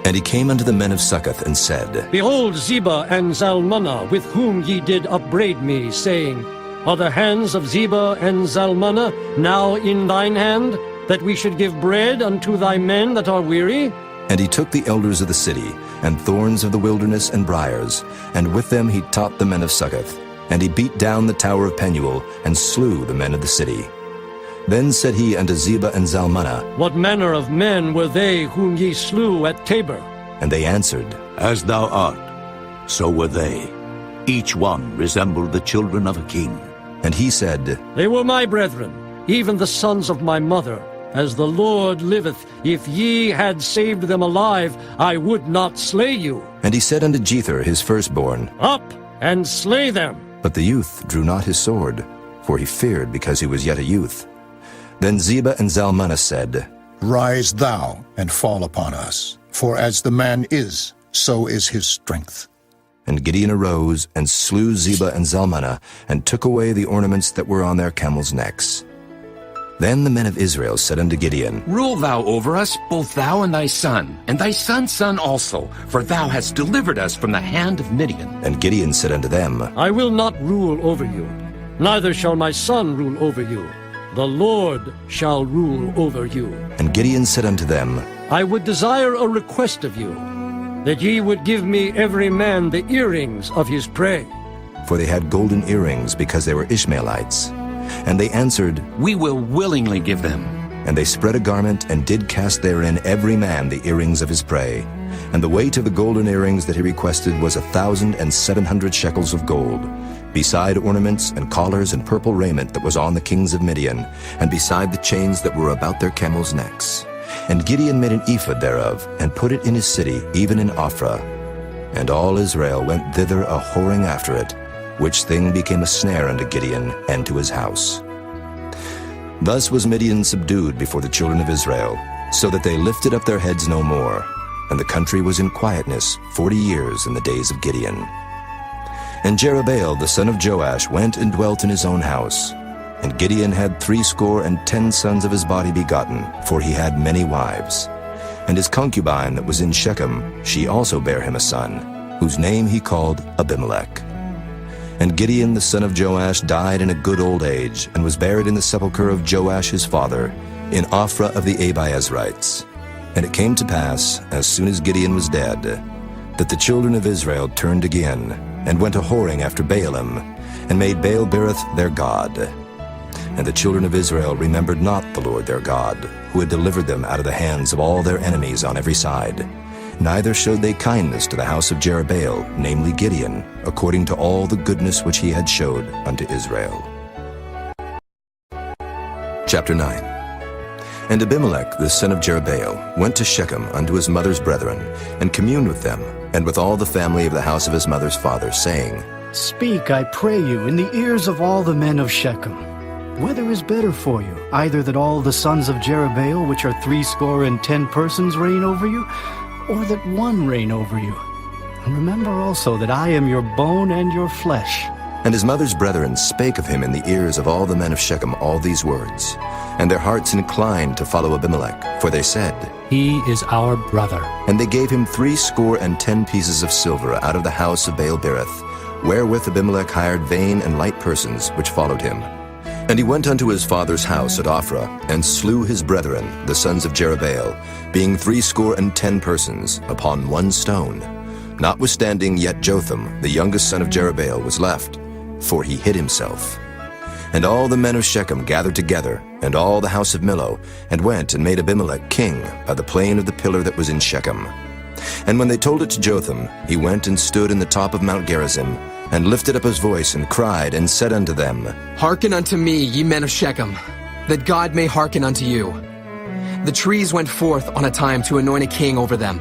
And he came unto the men of Succoth, and said, Behold Zebah and Zalmunna, with whom ye did upbraid me, saying, Are the hands of Zebah and Zalmunna now in thine hand, that we should give bread unto thy men that are weary? And he took the elders of the city, and thorns of the wilderness, and briars, and with them he taught the men of Succoth. And he beat down the tower of Penuel, and slew the men of the city. Then said he unto Zebah and Zalmunna, What manner of men were they whom ye slew at Tabor? And they answered, As thou art, so were they. Each one resembled the children of a king. And he said, They were my brethren, even the sons of my mother. As the Lord liveth, if ye had saved them alive, I would not slay you. And he said unto Jether his firstborn, Up and slay them. But the youth drew not his sword, for he feared because he was yet a youth. Then Zebah and Zalmunna said, Rise thou and fall upon us, for as the man is, so is his strength. And Gideon arose and slew Zebah and Zalmunna, and took away the ornaments that were on their camels' necks. Then the men of Israel said unto Gideon, Rule thou over us, both thou and thy son, and thy son's son also, for thou hast delivered us from the hand of Midian. And Gideon said unto them, I will not rule over you, neither shall my son rule over you. The Lord shall rule over you. And Gideon said unto them, I would desire a request of you, that ye would give me every man the earrings of his prey. For they had golden earrings, because they were Ishmaelites. And they answered, We will willingly give them. And they spread a garment, and did cast therein every man the earrings of his prey. And the weight of the golden earrings that he requested was 1,700 shekels of gold, beside ornaments and collars and purple raiment that was on the kings of Midian, and beside the chains that were about their camels' necks. And Gideon made an ephod thereof, and put it in his city, even in Ophrah. And all Israel went thither a whoring after it, which thing became a snare unto Gideon and to his house. Thus was Midian subdued before the children of Israel, so that they lifted up their heads no more, and the country was in quietness 40 years in the days of Gideon. And Jerubbaal the son of Joash went and dwelt in his own house. And Gideon had 70 sons of his body begotten, for he had many wives. And his concubine that was in Shechem, she also bare him a son, whose name he called Abimelech. And Gideon the son of Joash died in a good old age, and was buried in the sepulchre of Joash his father, in Ophrah of the Abiezrites. And it came to pass, as soon as Gideon was dead, that the children of Israel turned again, and went a-whoring after Baalim, and made Baal-berith their god. And the children of Israel remembered not the Lord their God, who had delivered them out of the hands of all their enemies on every side. Neither showed they kindness to the house of Jerubbaal, namely Gideon, according to all the goodness which he had showed unto Israel. Chapter 9. And Abimelech the son of Jerubbaal went to Shechem unto his mother's brethren, and communed with them, and with all the family of the house of his mother's father, saying, Speak, I pray you, in the ears of all the men of Shechem. Whether is better for you, either that all the sons of Jerubbaal, which are 70 persons, reign over you, or that one reign over you? And remember also that I am your bone and your flesh. And his mother's brethren spake of him in the ears of all the men of Shechem all these words. And their hearts inclined to follow Abimelech, for they said, He is our brother. And they gave him 70 pieces of silver out of the house of Baal-berith, wherewith Abimelech hired vain and light persons which followed him. And he went unto his father's house at Ophrah, and slew his brethren, the sons of Jerubbaal, being 70 persons, upon one stone. Notwithstanding yet Jotham, the youngest son of Jerubbaal, was left, for he hid himself. And all the men of Shechem gathered together, and all the house of Millo, and went and made Abimelech king by the plain of the pillar that was in Shechem. And when they told it to Jotham, he went and stood in the top of Mount Gerizim, and lifted up his voice, and cried, and said unto them, Hearken unto me, ye men of Shechem, that God may hearken unto you. The trees went forth on a time to anoint a king over them.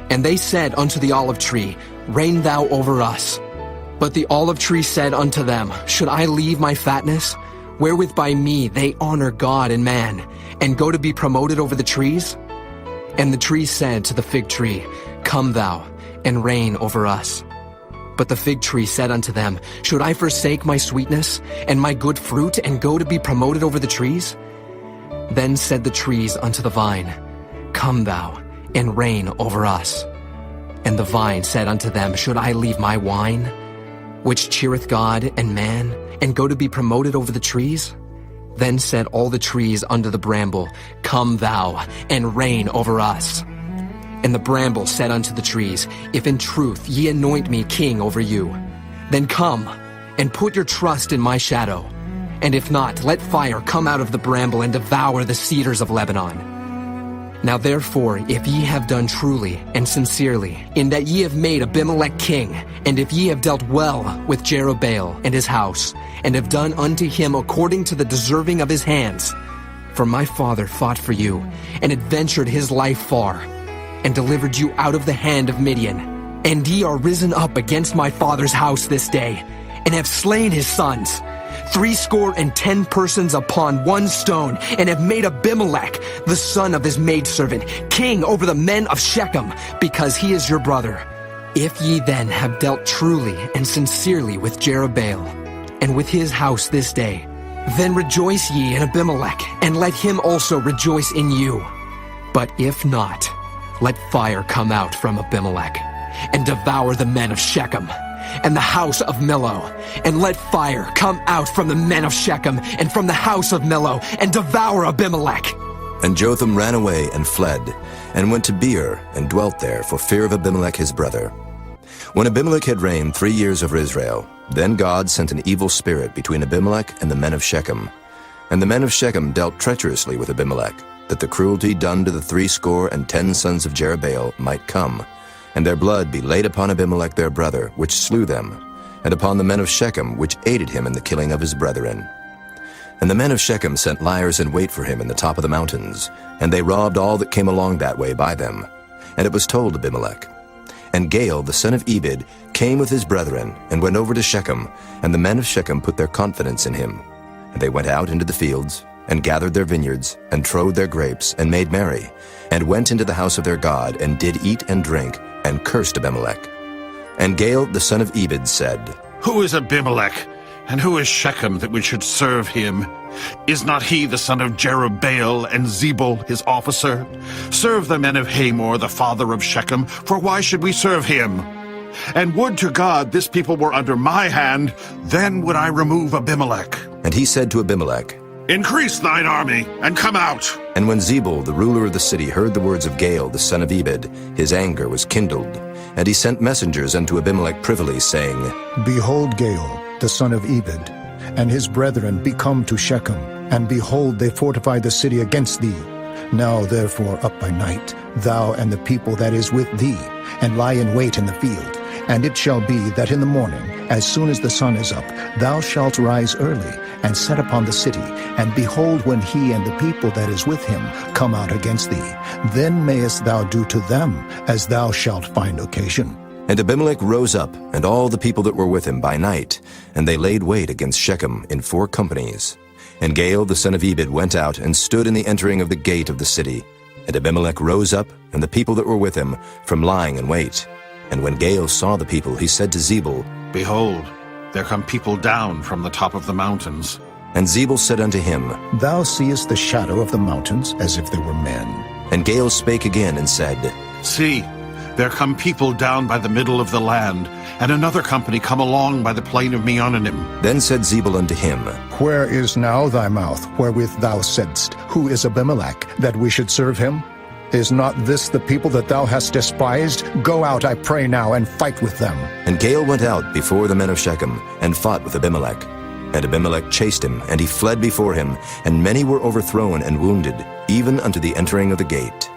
And they said unto the olive tree, Reign thou over us. But the olive tree said unto them, Should I leave my fatness, wherewith by me they honor God and man, and go to be promoted over the trees? And the tree said to the fig tree, Come thou, and reign over us. But the fig tree said unto them, Should I forsake my sweetness, and my good fruit, and go to be promoted over the trees? Then said the trees unto the vine, Come thou, and reign over us. And the vine said unto them, Should I leave my wine, which cheereth God and man, and go to be promoted over the trees? Then said all the trees unto the bramble, Come thou, and reign over us. And the bramble said unto the trees, If in truth ye anoint me king over you, then come, and put your trust in my shadow. And if not, let fire come out of the bramble and devour the cedars of Lebanon. Now therefore, if ye have done truly and sincerely, in that ye have made Abimelech king, and if ye have dealt well with Jerubbaal and his house, and have done unto him according to the deserving of his hands, for my father fought for you, and adventured his life far, and delivered you out of the hand of Midian, and ye are risen up against my father's house this day, and have slain his sons, 70 persons upon one stone, and have made Abimelech, the son of his maidservant, king over the men of Shechem, because he is your brother. If ye then have dealt truly and sincerely with Jerubbaal, and with his house this day, then rejoice ye in Abimelech, and let him also rejoice in you. But if not, let fire come out from Abimelech, and devour the men of Shechem, and the house of Millo, and let fire come out from the men of Shechem, and from the house of Millo, and devour Abimelech. And Jotham ran away and fled, and went to Beer, and dwelt there for fear of Abimelech his brother. When Abimelech had reigned 3 years over Israel, then God sent an evil spirit between Abimelech and the men of Shechem. And the men of Shechem dealt treacherously with Abimelech, that the cruelty done to the 70 sons of Jerubbaal might come, and their blood be laid upon Abimelech their brother, which slew them, and upon the men of Shechem, which aided him in the killing of his brethren. And the men of Shechem sent liers in wait for him in the top of the mountains, and they robbed all that came along that way by them. And it was told Abimelech. And Gaal the son of Ebed came with his brethren, and went over to Shechem, and the men of Shechem put their confidence in him. And they went out into the fields, and gathered their vineyards, and trode their grapes, and made merry, and went into the house of their God, and did eat and drink, and cursed Abimelech. And Gaal the son of Ebed said, Who is Abimelech, and who is Shechem that we should serve him? Is not he the son of Jerubbaal, and Zebul his officer? Serve the men of Hamor, the father of Shechem, for why should we serve him? And would to God this people were under my hand, then would I remove Abimelech. And he said to Abimelech, Increase thine army, and come out. And when Zebul the ruler of the city heard the words of Gaal the son of Ebed, his anger was kindled. And he sent messengers unto Abimelech privily, saying, Behold, Gaal the son of Ebed, and his brethren be come to Shechem, and behold, they fortify the city against thee. Now therefore up by night, thou and the people that is with thee, and lie in wait in the field. And it shall be that in the morning, as soon as the sun is up, thou shalt rise early, and set upon the city, and behold, when he and the people that is with him come out against thee, then mayest thou do to them as thou shalt find occasion. And Abimelech rose up, and all the people that were with him by night, and they laid wait against Shechem in 4 companies. And Gaal the son of Ebed went out, and stood in the entering of the gate of the city. And Abimelech rose up, and the people that were with him, from lying in wait. And when Gaal saw the people, he said to Zebul, Behold, there come people down from the top of the mountains. And Zebul said unto him, Thou seest the shadow of the mountains as if they were men. And Gaal spake again and said, See, there come people down by the middle of the land, and another company come along by the plain of Meonanim. Then said Zebul unto him, Where is now thy mouth, wherewith thou saidst, Who is Abimelech, that we should serve him? Is not this the people that thou hast despised? Go out, I pray now, and fight with them. And Gaal went out before the men of Shechem, and fought with Abimelech. And Abimelech chased him, and he fled before him, and many were overthrown and wounded, even unto the entering of the gate.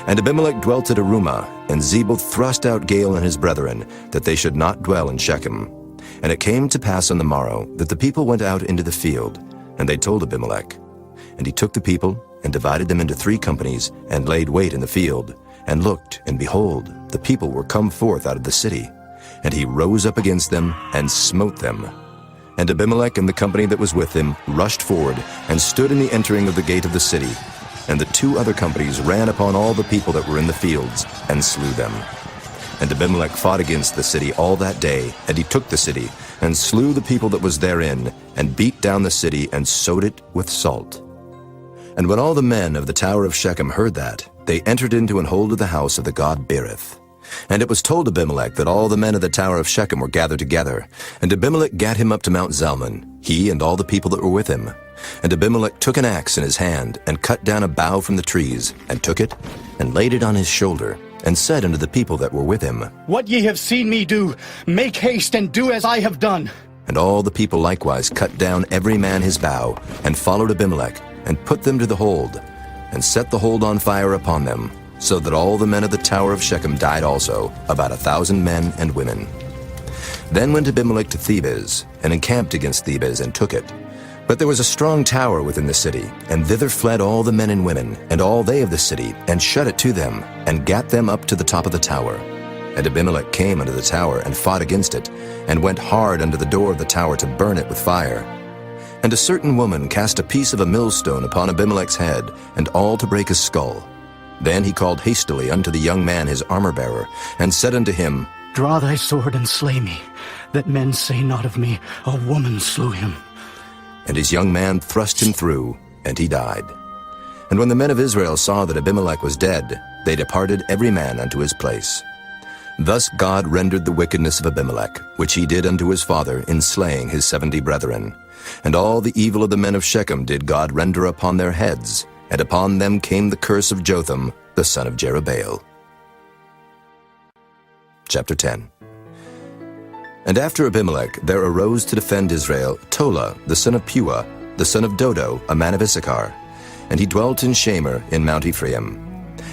And Abimelech dwelt at Arumah, and Zebul thrust out Gaal and his brethren, that they should not dwell in Shechem. And it came to pass on the morrow, that the people went out into the field, and they told Abimelech. And he took the people, and divided them into 3 companies, and laid wait in the field, and looked, and behold, the people were come forth out of the city. And he rose up against them, and smote them. And Abimelech and the company that was with him rushed forward, and stood in the entering of the gate of the city. and the 2 other companies ran upon all the people that were in the fields and slew them. And Abimelech fought against the city all that day, and he took the city, and slew the people that was therein, and beat down the city, and sowed it with salt. And when all the men of the tower of Shechem heard that, they entered into and hold of the house of the god Berith. And it was told Abimelech that all the men of the tower of Shechem were gathered together. And Abimelech gat him up to Mount Zalmon, he and all the people that were with him. And Abimelech took an axe in his hand, and cut down a bough from the trees, and took it, and laid it on his shoulder, and said unto the people that were with him, What ye have seen me do, make haste and do as I have done. And all the people likewise cut down every man his bough, and followed Abimelech, and put them to the hold, and set the hold on fire upon them, so that all the men of the tower of Shechem died also, about 1,000 men and women. Then went Abimelech to Thebez, and encamped against Thebez, and took it. But there was a strong tower within the city, and thither fled all the men and women, and all they of the city, and shut it to them, and gat them up to the top of the tower. And Abimelech came unto the tower, and fought against it, and went hard unto the door of the tower to burn it with fire. And a certain woman cast a piece of a millstone upon Abimelech's head, and all to break his skull. Then he called hastily unto the young man his armor-bearer, and said unto him, Draw thy sword and slay me, that men say not of me, A woman slew him. And his young man thrust him through, and he died. And when the men of Israel saw that Abimelech was dead, they departed every man unto his place. Thus God rendered the wickedness of Abimelech, which he did unto his father in slaying his 70 brethren. And all the evil of the men of Shechem did God render upon their heads, and upon them came the curse of Jotham, the son of Jerubbaal. Chapter 10. And after Abimelech there arose to defend Israel Tola, the son of Puah, the son of Dodo, a man of Issachar. And he dwelt in Shamir in Mount Ephraim.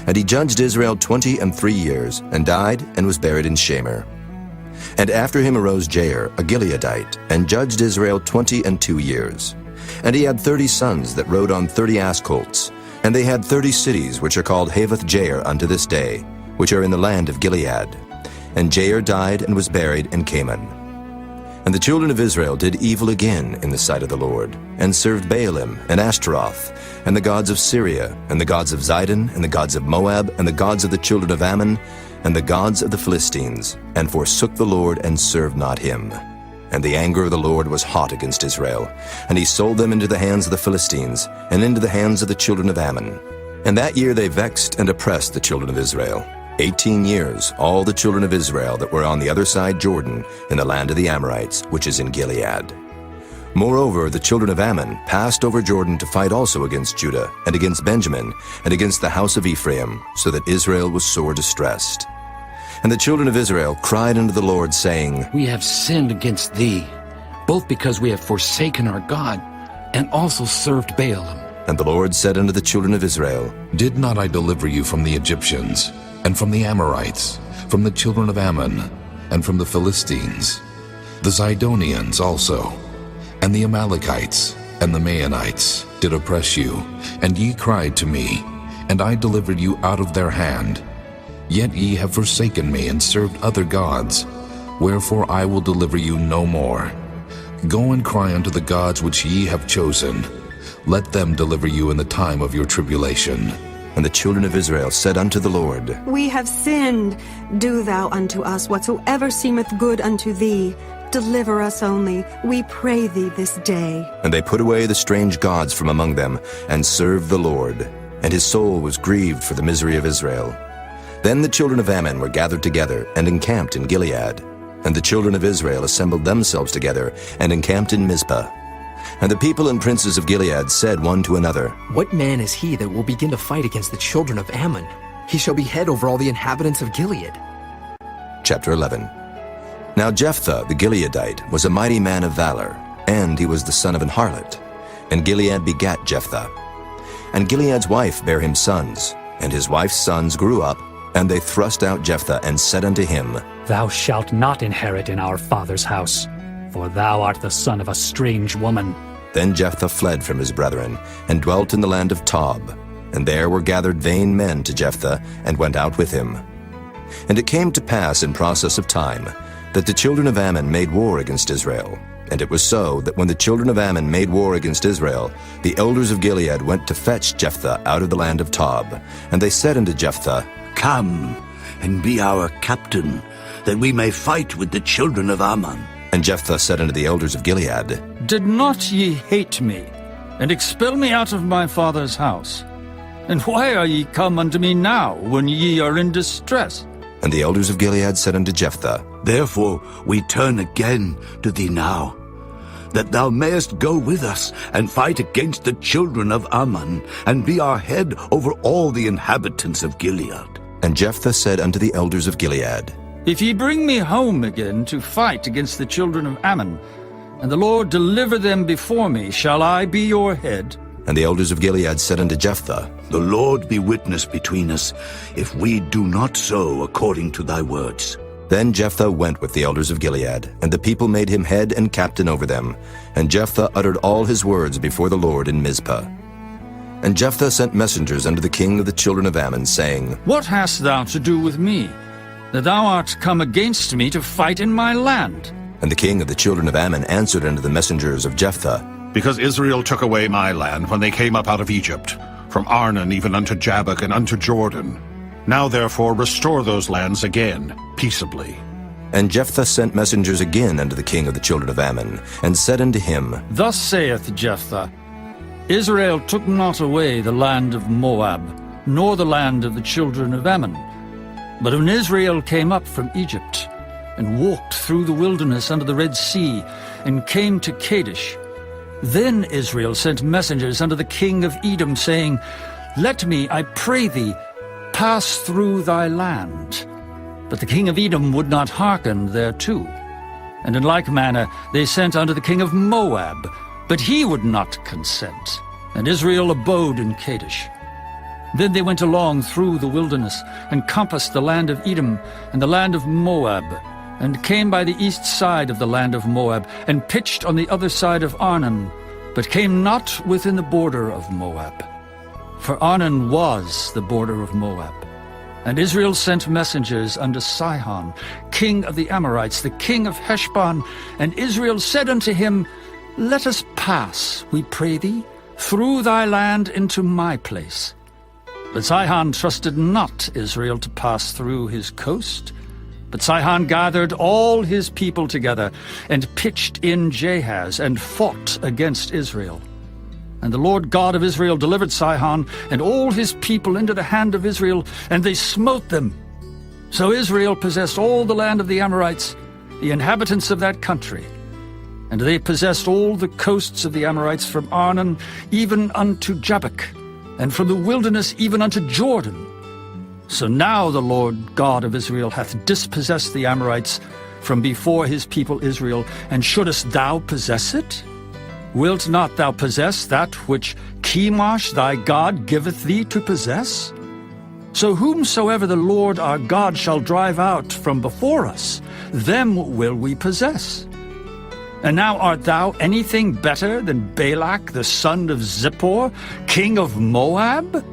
And he judged Israel 23 years, and died, and was buried in Shamir. And after him arose Jair, a Gileadite, and judged Israel 22 years. And he had 30 sons that rode on 30 ass colts. And they had 30 cities, which are called Havoth Jair unto this day, which are in the land of Gilead. And Jair died and was buried in Canaan. And the children of Israel did evil again in the sight of the Lord, and served Baalim and Ashtaroth, and the gods of Syria, and the gods of Zidon, and the gods of Moab, and the gods of the children of Ammon, and the gods of the Philistines, and forsook the Lord, and served not him. And the anger of the Lord was hot against Israel, and he sold them into the hands of the Philistines, and into the hands of the children of Ammon. And that year they vexed and oppressed the children of Israel. 18 years, all the children of Israel that were on the other side Jordan, in the land of the Amorites, which is in Gilead. Moreover, the children of Ammon passed over Jordan to fight also against Judah, and against Benjamin, and against the house of Ephraim, so that Israel was sore distressed. And the children of Israel cried unto the Lord, saying, We have sinned against thee, both because we have forsaken our God, and also served Baalim. And the Lord said unto the children of Israel, Did not I deliver you from the Egyptians, and from the Amorites, from the children of Ammon, and from the Philistines, the Zidonians also, and the Amalekites, and the Maonites did oppress you, and ye cried to me, and I delivered you out of their hand. Yet ye have forsaken me, and served other gods. Wherefore I will deliver you no more. Go and cry unto the gods which ye have chosen. Let them deliver you in the time of your tribulation. And the children of Israel said unto the Lord, We have sinned. Do thou unto us whatsoever seemeth good unto thee. Deliver us only, we pray thee this day. And they put away the strange gods from among them, and served the Lord. And his soul was grieved for the misery of Israel. Then the children of Ammon were gathered together, and encamped in Gilead. And the children of Israel assembled themselves together, and encamped in Mizpah. And the people and princes of Gilead said one to another, What man is he that will begin to fight against the children of Ammon? He shall be head over all the inhabitants of Gilead. Chapter 11. Now Jephthah the Gileadite was a mighty man of valor, and he was the son of an harlot. And Gilead begat Jephthah. And Gilead's wife bare him sons, and his wife's sons grew up, and they thrust out Jephthah, and said unto him, Thou shalt not inherit in our father's house, for thou art the son of a strange woman. Then Jephthah fled from his brethren, and dwelt in the land of Tob. And there were gathered vain men to Jephthah, and went out with him. And it came to pass in process of time, that the children of Ammon made war against Israel. And it was so that when the children of Ammon made war against Israel, the elders of Gilead went to fetch Jephthah out of the land of Tob. And they said unto Jephthah, Come, and be our captain, that we may fight with the children of Ammon. And Jephthah said unto the elders of Gilead, Did not ye hate me, and expel me out of my father's house? And why are ye come unto me now, when ye are in distress? And the elders of Gilead said unto Jephthah, Therefore we turn again to thee now, that thou mayest go with us and fight against the children of Ammon, and be our head over all the inhabitants of Gilead. And Jephthah said unto the elders of Gilead, If ye bring me home again to fight against the children of Ammon, and the Lord deliver them before me, shall I be your head? And the elders of Gilead said unto Jephthah, The Lord be witness between us, if we do not so according to thy words. Then Jephthah went with the elders of Gilead, and the people made him head and captain over them. And Jephthah uttered all his words before the Lord in Mizpah. And Jephthah sent messengers unto the king of the children of Ammon, saying, What hast thou to do with me, that thou art come against me to fight in my land? And the king of the children of Ammon answered unto the messengers of Jephthah, Because Israel took away my land when they came up out of Egypt, from Arnon even unto Jabbok and unto Jordan. Now therefore restore those lands again, peaceably. And Jephthah sent messengers again unto the king of the children of Ammon, and said unto him, Thus saith Jephthah, Israel took not away the land of Moab, nor the land of the children of Ammon. But when Israel came up from Egypt, and walked through the wilderness under the Red Sea, and came to Kadesh, then Israel sent messengers unto the king of Edom, saying, Let me, I pray thee, pass through thy land. But the king of Edom would not hearken thereto. And in like manner they sent unto the king of Moab, but he would not consent. And Israel abode in Kadesh. Then they went along through the wilderness, and compassed the land of Edom and the land of Moab, and came by the east side of the land of Moab, and pitched on the other side of Arnon, but came not within the border of Moab. For Arnon was the border of Moab. And Israel sent messengers unto Sihon, king of the Amorites, the king of Heshbon. And Israel said unto him, Let us pass, we pray thee, through thy land into my place. But Sihon trusted not Israel to pass through his coast. But Sihon gathered all his people together, and pitched in Jahaz, and fought against Israel. And the Lord God of Israel delivered Sihon and all his people into the hand of Israel, and they smote them. So Israel possessed all the land of the Amorites, the inhabitants of that country. And they possessed all the coasts of the Amorites from Arnon even unto Jabbok, and from the wilderness even unto Jordan. So now the Lord God of Israel hath dispossessed the Amorites from before his people Israel, and shouldest thou possess it? Wilt not thou possess that which Chemosh thy God giveth thee to possess? So whomsoever the Lord our God shall drive out from before us, them will we possess. And now art thou anything better than Balak the son of Zippor, king of Moab?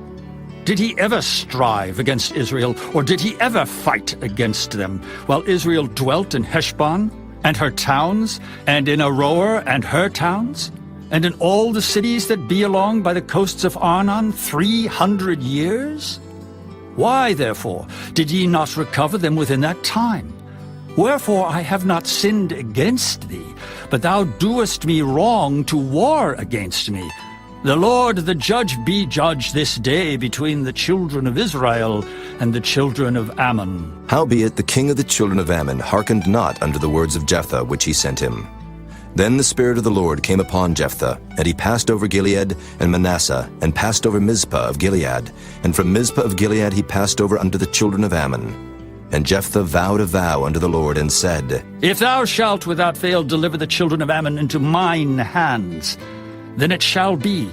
Did he ever strive against Israel, or did he ever fight against them, while Israel dwelt in Heshbon and her towns, and in Aroer and her towns, and in all the cities that be along by the coasts of Arnon 300 years? Why, therefore, did ye not recover them within that time? Wherefore I have not sinned against thee, but thou doest me wrong to war against me. The Lord the judge be judge this day between the children of Israel and the children of Ammon. Howbeit the king of the children of Ammon hearkened not unto the words of Jephthah which he sent him. Then the Spirit of the Lord came upon Jephthah, and he passed over Gilead and Manasseh, and passed over Mizpah of Gilead. And from Mizpah of Gilead he passed over unto the children of Ammon. And Jephthah vowed a vow unto the Lord, and said, If thou shalt without fail deliver the children of Ammon into mine hands, then it shall be,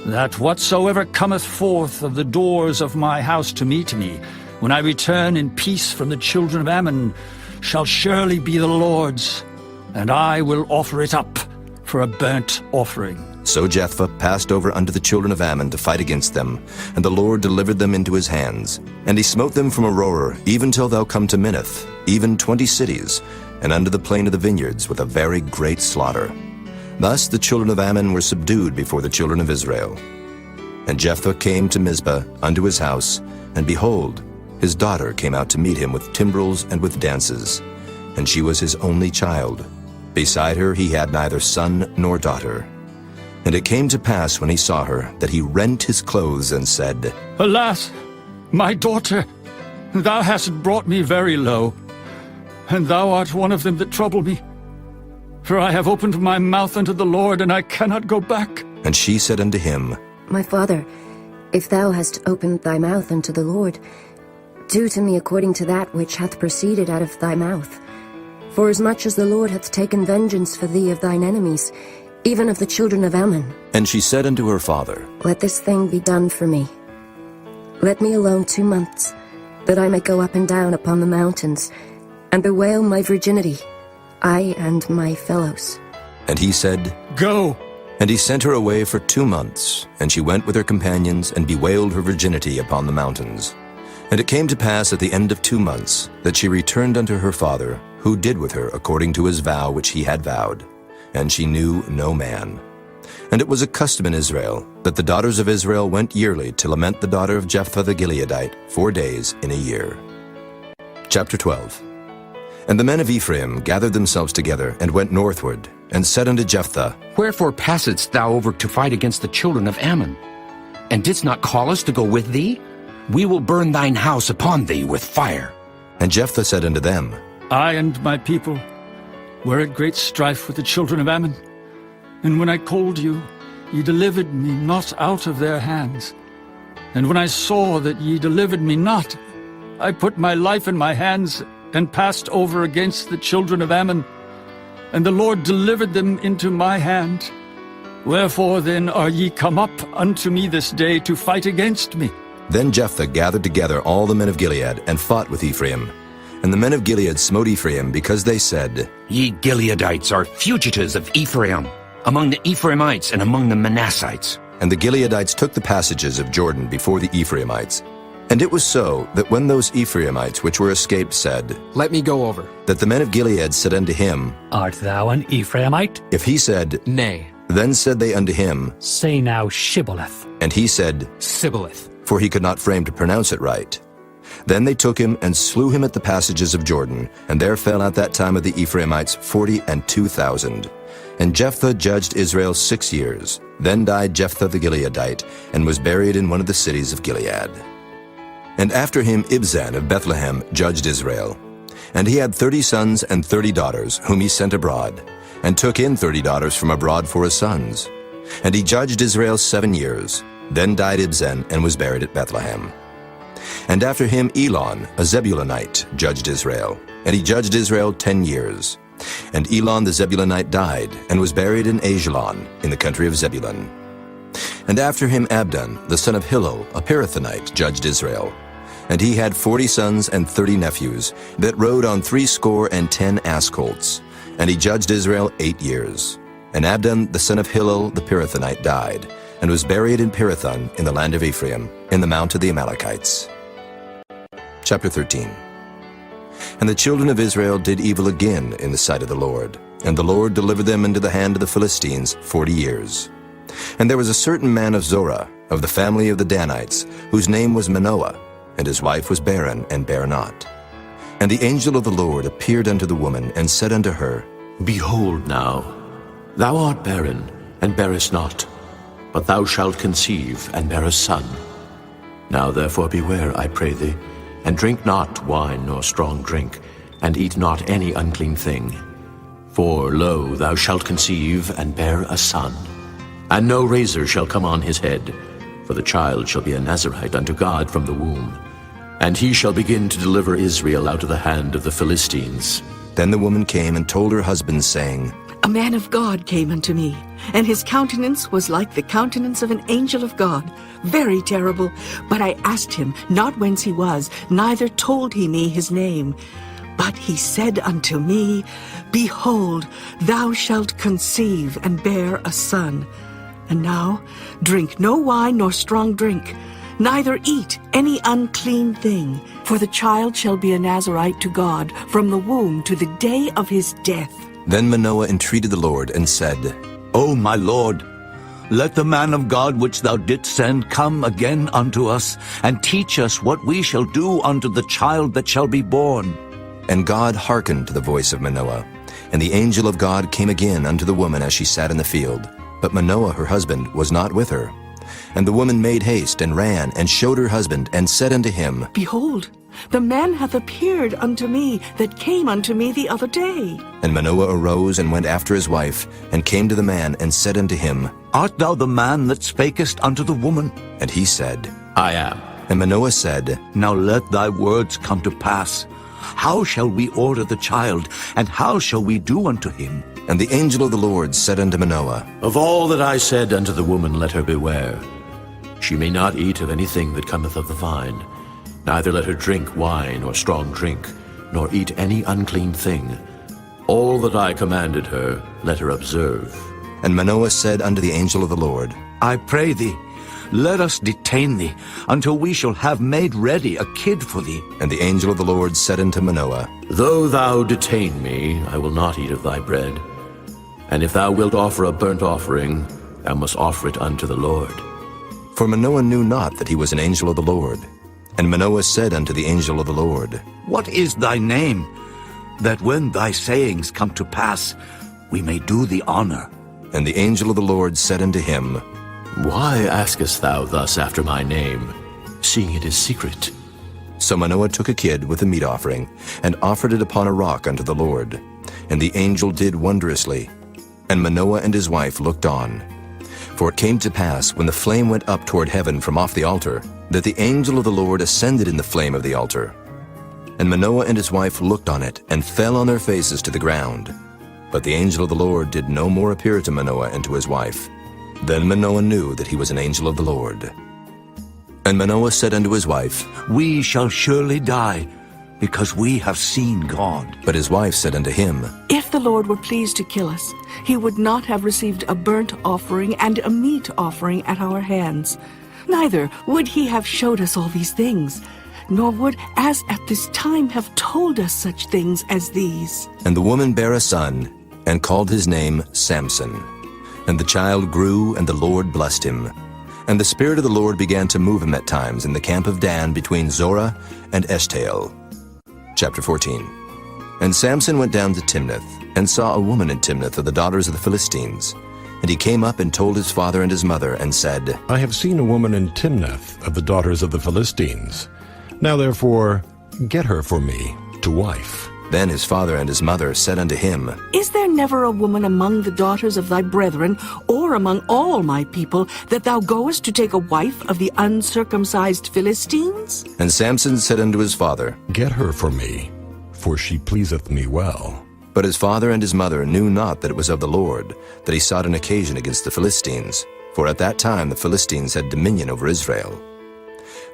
that whatsoever cometh forth of the doors of my house to meet me, when I return in peace from the children of Ammon, shall surely be the Lord's, and I will offer it up for a burnt offering. So Jephthah passed over unto the children of Ammon to fight against them, and the Lord delivered them into his hands. And he smote them from Aroer, even till thou come to Minnith, even 20 cities. and unto the plain of the vineyards with a very great slaughter. Thus the children of Ammon were subdued before the children of Israel. And Jephthah came to Mizpah unto his house, and behold, his daughter came out to meet him with timbrels and with dances, and she was his only child. Beside her he had neither son nor daughter. And it came to pass when he saw her, that he rent his clothes and said, Alas, my daughter, thou hast brought me very low, and thou art one of them that trouble me. For I have opened my mouth unto the Lord, and I cannot go back. And she said unto him, My father, if thou hast opened thy mouth unto the Lord, do to me according to that which hath proceeded out of thy mouth. For as much as the Lord hath taken vengeance for thee of thine enemies, even of the children of Ammon. And she said unto her father, Let this thing be done for me. Let me alone 2 months, that I may go up and down upon the mountains, and bewail my virginity, I and my fellows. And he said, Go. And he sent her away for 2 months, and she went with her companions, and bewailed her virginity upon the mountains. And it came to pass at the end of 2 months, that she returned unto her father, who did with her according to his vow which he had vowed. And she knew no man. And it was a custom in Israel, that the daughters of Israel went yearly to lament the daughter of Jephthah the Gileadite 4 days in a year. Chapter 12. And the men of Ephraim gathered themselves together, and went northward, and said unto Jephthah, Wherefore passedst thou over to fight against the children of Ammon? And didst not call us to go with thee? We will burn thine house upon thee with fire. And Jephthah said unto them, I and my people were at great strife with the children of Ammon. And when I called you, ye delivered me not out of their hands. And when I saw that ye delivered me not, I put my life in my hands, and passed over against the children of Ammon. And the Lord delivered them into my hand. Wherefore then are ye come up unto me this day to fight against me? Then Jephthah gathered together all the men of Gilead, and fought with Ephraim. And the men of Gilead smote Ephraim, because they said, Ye Gileadites are fugitives of Ephraim, among the Ephraimites and among the Manassites. And the Gileadites took the passages of Jordan before the Ephraimites. And it was so, that when those Ephraimites which were escaped said, Let me go over, that the men of Gilead said unto him, Art thou an Ephraimite? If he said, Nay. Then said they unto him, Say now Shibboleth. And he said, Sibboleth. For he could not frame to pronounce it right. Then they took him, and slew him at the passages of Jordan, and there fell at that time of the Ephraimites 42,000. And Jephthah judged Israel 6 years. Then died Jephthah the Gileadite, and was buried in one of the cities of Gilead. And after him Ibzan of Bethlehem judged Israel. And he had 30 sons and 30 daughters, whom he sent abroad, and took in 30 daughters from abroad for his sons. And he judged Israel 7 years. Then died Ibzan, and was buried at Bethlehem. And after him Elon, a Zebulunite, judged Israel. And he judged Israel 10 years. And Elon the Zebulunite died, and was buried in Ajalon, in the country of Zebulun. And after him Abdon, the son of Hillel, a Pirathonite, judged Israel. And he had 40 sons and 30 nephews, that rode on 70 ass colts. And he judged Israel 8 years. And Abdon, the son of Hillel, the Pirathonite, died, and was buried in Pirathon, in the land of Ephraim, in the mount of the Amalekites. Chapter 13. And the children of Israel did evil again in the sight of the Lord, and the Lord delivered them into the hand of the Philistines 40 years. And there was a certain man of Zorah, of the family of the Danites, whose name was Manoah, and his wife was barren, and bare not. And the angel of the Lord appeared unto the woman, and said unto her, Behold now, thou art barren, and bearest not, but thou shalt conceive, and bear a son. Now therefore beware, I pray thee, and drink not wine nor strong drink, and eat not any unclean thing. For, lo, thou shalt conceive, and bear a son. And no razor shall come on his head, for the child shall be a Nazarite unto God from the womb. And he shall begin to deliver Israel out of the hand of the Philistines. Then the woman came and told her husband, saying, A man of God came unto me, and his countenance was like the countenance of an angel of God, very terrible. But I asked him not whence he was, neither told he me his name. But he said unto me, Behold, thou shalt conceive, and bear a son. And now drink no wine nor strong drink, neither eat any unclean thing, for the child shall be a Nazirite to God from the womb to the day of his death. Then Manoah entreated the Lord and said, O my Lord, let the man of God which thou didst send come again unto us, and teach us what we shall do unto the child that shall be born. And God hearkened to the voice of Manoah. And the angel of God came again unto the woman as she sat in the field. But Manoah her husband was not with her. And the woman made haste, and ran, and showed her husband, and said unto him, Behold, the man hath appeared unto me that came unto me the other day. And Manoah arose and went after his wife, and came to the man, and said unto him, Art thou the man that spakest unto the woman? And he said, I am. And Manoah said, Now let thy words come to pass. How shall we order the child, and how shall we do unto him? And the angel of the Lord said unto Manoah, Of all that I said unto the woman, let her beware. She may not eat of anything that cometh of the vine, neither let her drink wine or strong drink, nor eat any unclean thing. All that I commanded her, let her observe. And Manoah said unto the angel of the Lord, I pray thee, let us detain thee, until we shall have made ready a kid for thee. And the angel of the Lord said unto Manoah, Though thou detain me, I will not eat of thy bread. And if thou wilt offer a burnt offering, thou must offer it unto the Lord. For Manoah knew not that he was an angel of the Lord. And Manoah said unto the angel of the Lord, What is thy name, that when thy sayings come to pass, we may do thee honor? And the angel of the Lord said unto him, Why askest thou thus after my name, seeing it is secret? So Manoah took a kid with a meat offering, and offered it upon a rock unto the Lord. And the angel did wondrously. And Manoah and his wife looked on. For it came to pass, when the flame went up toward heaven from off the altar, that the angel of the Lord ascended in the flame of the altar. And Manoah and his wife looked on it, and fell on their faces to the ground. But the angel of the Lord did no more appear to Manoah and to his wife. Then Manoah knew that he was an angel of the Lord. And Manoah said unto his wife, We shall surely die, because we have seen God. But his wife said unto him, If the Lord were pleased to kill us, he would not have received a burnt offering and a meat offering at our hands. Neither would he have showed us all these things, nor would, as at this time, have told us such things as these. And the woman bare a son, and called his name Samson. And the child grew, and the Lord blessed him. And the Spirit of the Lord began to move him at times in the camp of Dan between Zorah and Eshtaol. Chapter 14. And Samson went down to Timnath, and saw a woman in Timnath of the daughters of the Philistines. And he came up and told his father and his mother, and said, I have seen a woman in Timnath of the daughters of the Philistines. Now therefore, get her for me to wife. Then his father and his mother said unto him, Is there never a woman among the daughters of thy brethren, or among all my people, that thou goest to take a wife of the uncircumcised Philistines? And Samson said unto his father, Get her for me, for she pleaseth me well. But his father and his mother knew not that it was of the Lord, that he sought an occasion against the Philistines, for at that time the Philistines had dominion over Israel.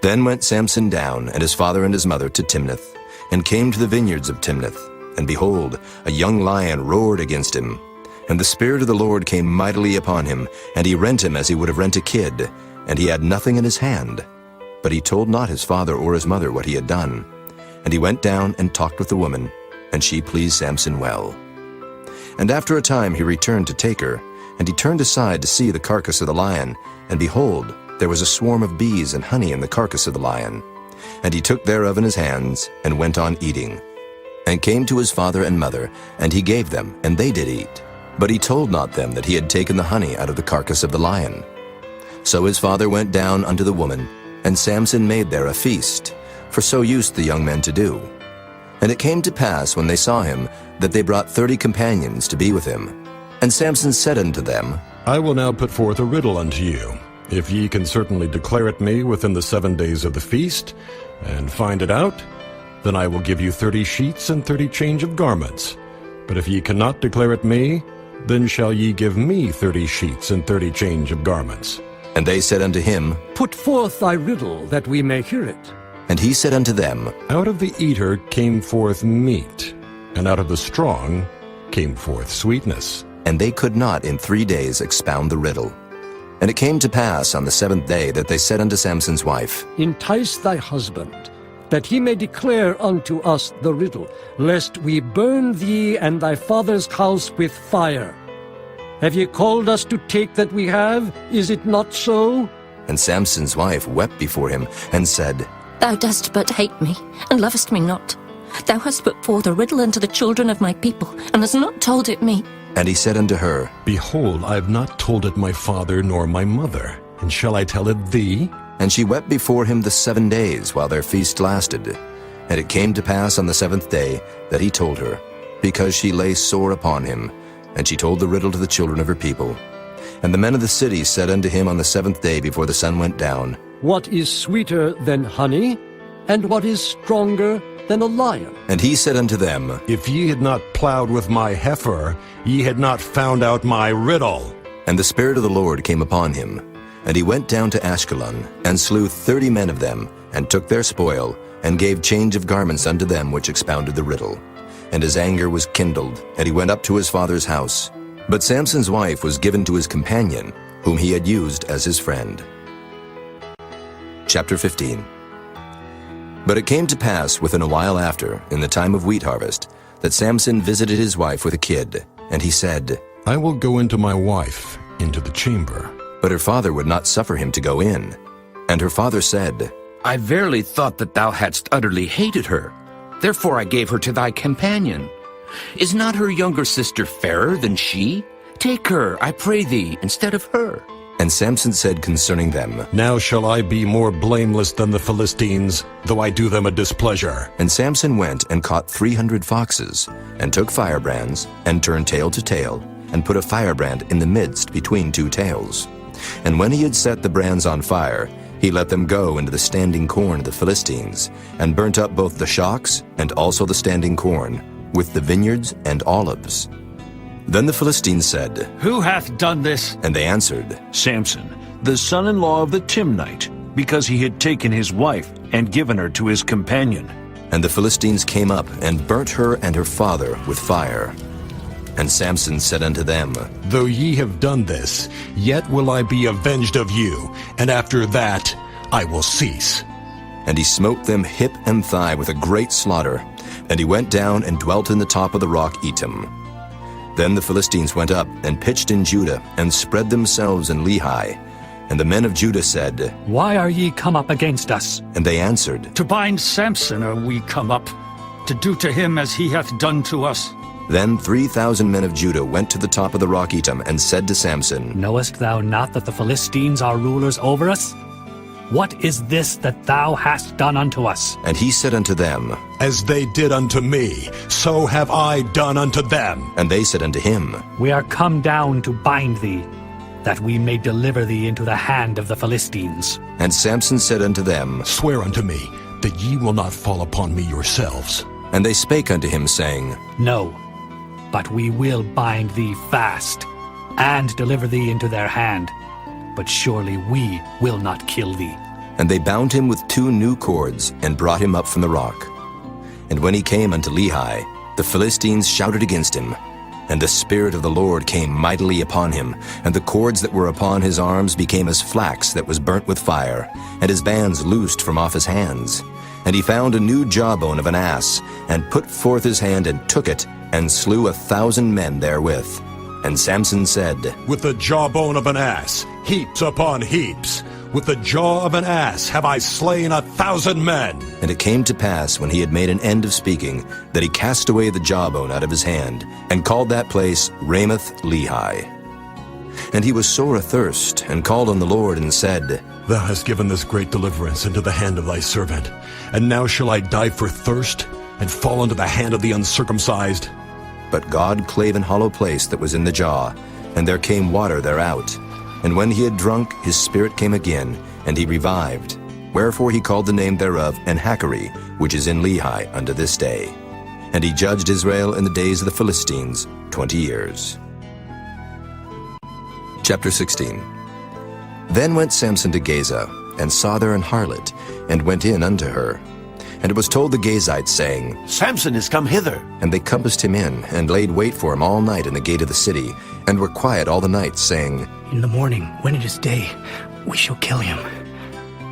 Then went Samson down, and his father and his mother, to Timnath, and came to the vineyards of Timnath. And behold, a young lion roared against him. And the Spirit of the Lord came mightily upon him, and he rent him as he would have rent a kid, and he had nothing in his hand. But he told not his father or his mother what he had done. And he went down and talked with the woman, and she pleased Samson well. And after a time he returned to take her, and he turned aside to see the carcass of the lion, and behold, there was a swarm of bees and honey in the carcass of the lion. And he took thereof in his hands, and went on eating. And came to his father and mother, and he gave them, and they did eat. But he told not them that he had taken the honey out of the carcass of the lion. So his father went down unto the woman, and Samson made there a feast, for so used the young men to do. And it came to pass, when they saw him, that they brought 30 companions to be with him. And Samson said unto them, I will now put forth a riddle unto you. If ye can certainly declare it me within the 7 days of the feast, and find it out, then I will give you 30 sheets and 30 change of garments. But if ye cannot declare it me, then shall ye give me 30 sheets and 30 change of garments. And they said unto him, Put forth thy riddle, that we may hear it. And he said unto them, Out of the eater came forth meat, and out of the strong came forth sweetness. And they could not in 3 days expound the riddle. And it came to pass on the 7th day that they said unto Samson's wife, Entice thy husband, that he may declare unto us the riddle, lest we burn thee and thy father's house with fire. Have ye called us to take that we have? Is it not so? And Samson's wife wept before him, and said, Thou dost but hate me, and lovest me not. Thou hast put forth a riddle unto the children of my people, and hast not told it me. And he said unto her, Behold, I have not told it my father nor my mother, and shall I tell it thee? And she wept before him the 7 days while their feast lasted. And it came to pass on the 7th day that he told her, because she lay sore upon him. And she told the riddle to the children of her people. And the men of the city said unto him on the 7th day before the sun went down, What is sweeter than honey, and what is stronger than a lion? And he said unto them, If ye had not plowed with my heifer, ye had not found out my riddle. And the Spirit of the Lord came upon him. And he went down to Ashkelon, and slew 30 men of them, and took their spoil, and gave change of garments unto them which expounded the riddle. And his anger was kindled, and he went up to his father's house. But Samson's wife was given to his companion, whom he had used as his friend. Chapter 15. But it came to pass within a while after, in the time of wheat harvest, that Samson visited his wife with a kid. And he said, I will go into my wife, into the chamber. But her father would not suffer him to go in. And her father said, I verily thought that thou hadst utterly hated her. Therefore I gave her to thy companion. Is not her younger sister fairer than she? Take her, I pray thee, instead of her. And Samson said concerning them, Now shall I be more blameless than the Philistines, though I do them a displeasure. And Samson went and caught 300 foxes, and took firebrands, and turned tail to tail, and put a firebrand in the midst between 2 tails. And when he had set the brands on fire, he let them go into the standing corn of the Philistines, and burnt up both the shocks and also the standing corn, with the vineyards and olives. Then the Philistines said, Who hath done this? And they answered, Samson, the son-in-law of the Timnite, because he had taken his wife and given her to his companion. And the Philistines came up and burnt her and her father with fire. And Samson said unto them, Though ye have done this, yet will I be avenged of you, and after that I will cease. And he smote them hip and thigh with a great slaughter. And he went down and dwelt in the top of the rock Etam. Then the Philistines went up and pitched in Judah, and spread themselves in Lehi. And the men of Judah said, Why are ye come up against us? And they answered, To bind Samson are we come up, to do to him as he hath done to us. Then 3,000 men of Judah went to the top of the rock Etam, and said to Samson, Knowest thou not that the Philistines are rulers over us? What is this that thou hast done unto us? And he said unto them, As they did unto me, so have I done unto them. And they said unto him, We are come down to bind thee, that we may deliver thee into the hand of the Philistines. And Samson said unto them, Swear unto me that ye will not fall upon me yourselves. And they spake unto him, saying, No, but we will bind thee fast, and deliver thee into their hand. But surely we will not kill thee. And they bound him with 2 new cords, and brought him up from the rock. And when he came unto Lehi, the Philistines shouted against him. And the Spirit of the Lord came mightily upon him, and the cords that were upon his arms became as flax that was burnt with fire, and his bands loosed from off his hands. And he found a new jawbone of an ass, and put forth his hand and took it, and slew 1,000 men therewith. And Samson said, With the jawbone of an ass, heaps upon heaps. With the jaw of an ass have I slain 1,000 men. And it came to pass, when he had made an end of speaking, that he cast away the jawbone out of his hand, and called that place Ramoth Lehi. And he was sore athirst, and called on the Lord, and said, Thou hast given this great deliverance into the hand of thy servant. And now shall I die for thirst, and fall into the hand of the uncircumcised? But God clave an hollow place that was in the jaw, and there came water thereout. And when he had drunk, his spirit came again, and he revived. Wherefore he called the name thereof Enhakkore, which is in Lehi unto this day. And he judged Israel in the days of the Philistines 20 years. Chapter 16. Then went Samson to Gaza, and saw there an harlot, and went in unto her. And it was told the Gazites, saying, Samson is come hither. And they compassed him in, and laid wait for him all night in the gate of the city, and were quiet all the night, saying, In the morning, when it is day, we shall kill him.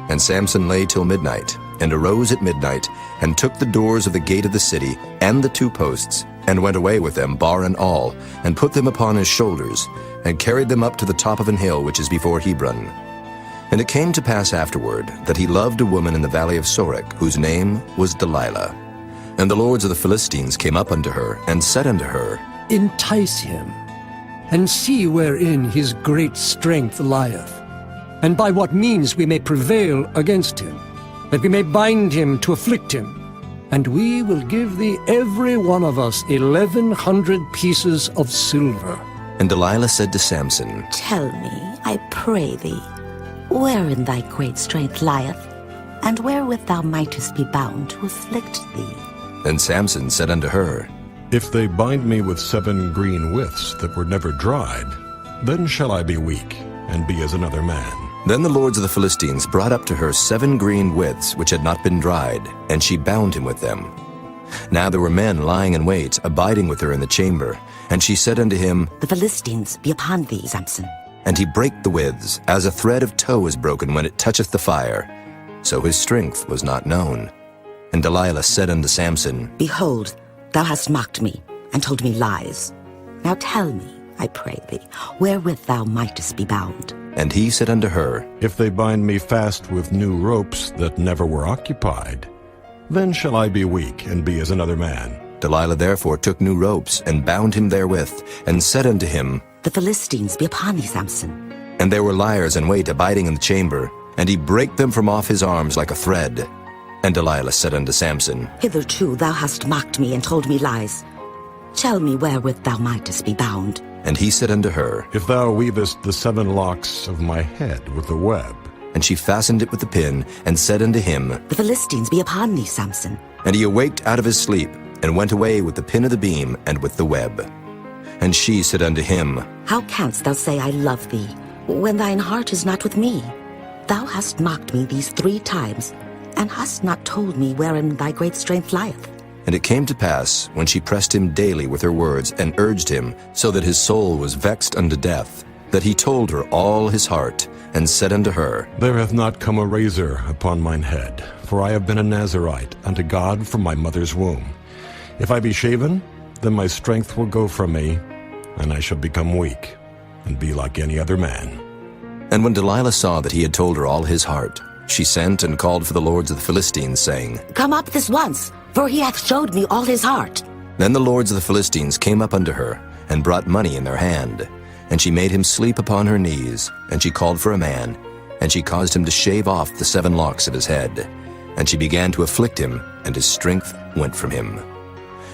And Samson lay till midnight, and arose at midnight, and took the doors of the gate of the city, and the 2 posts, and went away with them, bar and all, and put them upon his shoulders, and carried them up to the top of an hill which is before Hebron. And it came to pass afterward that he loved a woman in the valley of Sorek, whose name was Delilah. And the lords of the Philistines came up unto her, and said unto her, Entice him, and see wherein his great strength lieth, and by what means we may prevail against him, that we may bind him to afflict him. And we will give thee every one of us 1,100 pieces of silver. And Delilah said to Samson, Tell me, I pray thee, wherein thy great strength lieth, and wherewith thou mightest be bound to afflict thee. Then Samson said unto her, If they bind me with 7 green withs that were never dried, then shall I be weak, and be as another man. Then the lords of the Philistines brought up to her 7 green withs which had not been dried, and she bound him with them. Now there were men lying in wait, abiding with her in the chamber. And she said unto him, The Philistines be upon thee, Samson. And he brake the withs, as a thread of tow is broken when it toucheth the fire. So his strength was not known. And Delilah said unto Samson, Behold, thou hast mocked me, and told me lies. Now tell me, I pray thee, wherewith thou mightest be bound. And he said unto her, If they bind me fast with new ropes that never were occupied, then shall I be weak, and be as another man. Delilah therefore took new ropes, and bound him therewith, and said unto him, The Philistines be upon thee, Samson. And there were liers in wait abiding in the chamber, and he brake them from off his arms like a thread. And Delilah said unto Samson, Hitherto thou hast mocked me, and told me lies. Tell me wherewith thou mightest be bound. And he said unto her, If thou weavest the 7 locks of my head with a web. And she fastened it with the pin, and said unto him, The Philistines be upon thee, Samson. And he awaked out of his sleep, and went away with the pin of the beam, and with the web. And she said unto him, How canst thou say, I love thee, when thine heart is not with me? Thou hast mocked me these 3 times, and hast not told me wherein thy great strength lieth. And it came to pass, when she pressed him daily with her words, and urged him, so that his soul was vexed unto death, that he told her all his heart, and said unto her, There hath not come a razor upon mine head, for I have been a Nazarite unto God from my mother's womb. If I be shaven, then my strength will go from me, and I shall become weak, and be like any other man. And when Delilah saw that he had told her all his heart, she sent and called for the lords of the Philistines, saying, Come up this once, for he hath showed me all his heart. Then the lords of the Philistines came up unto her, and brought money in their hand. And she made him sleep upon her knees, and she called for a man, and she caused him to shave off the 7 locks of his head. And she began to afflict him, and his strength went from him.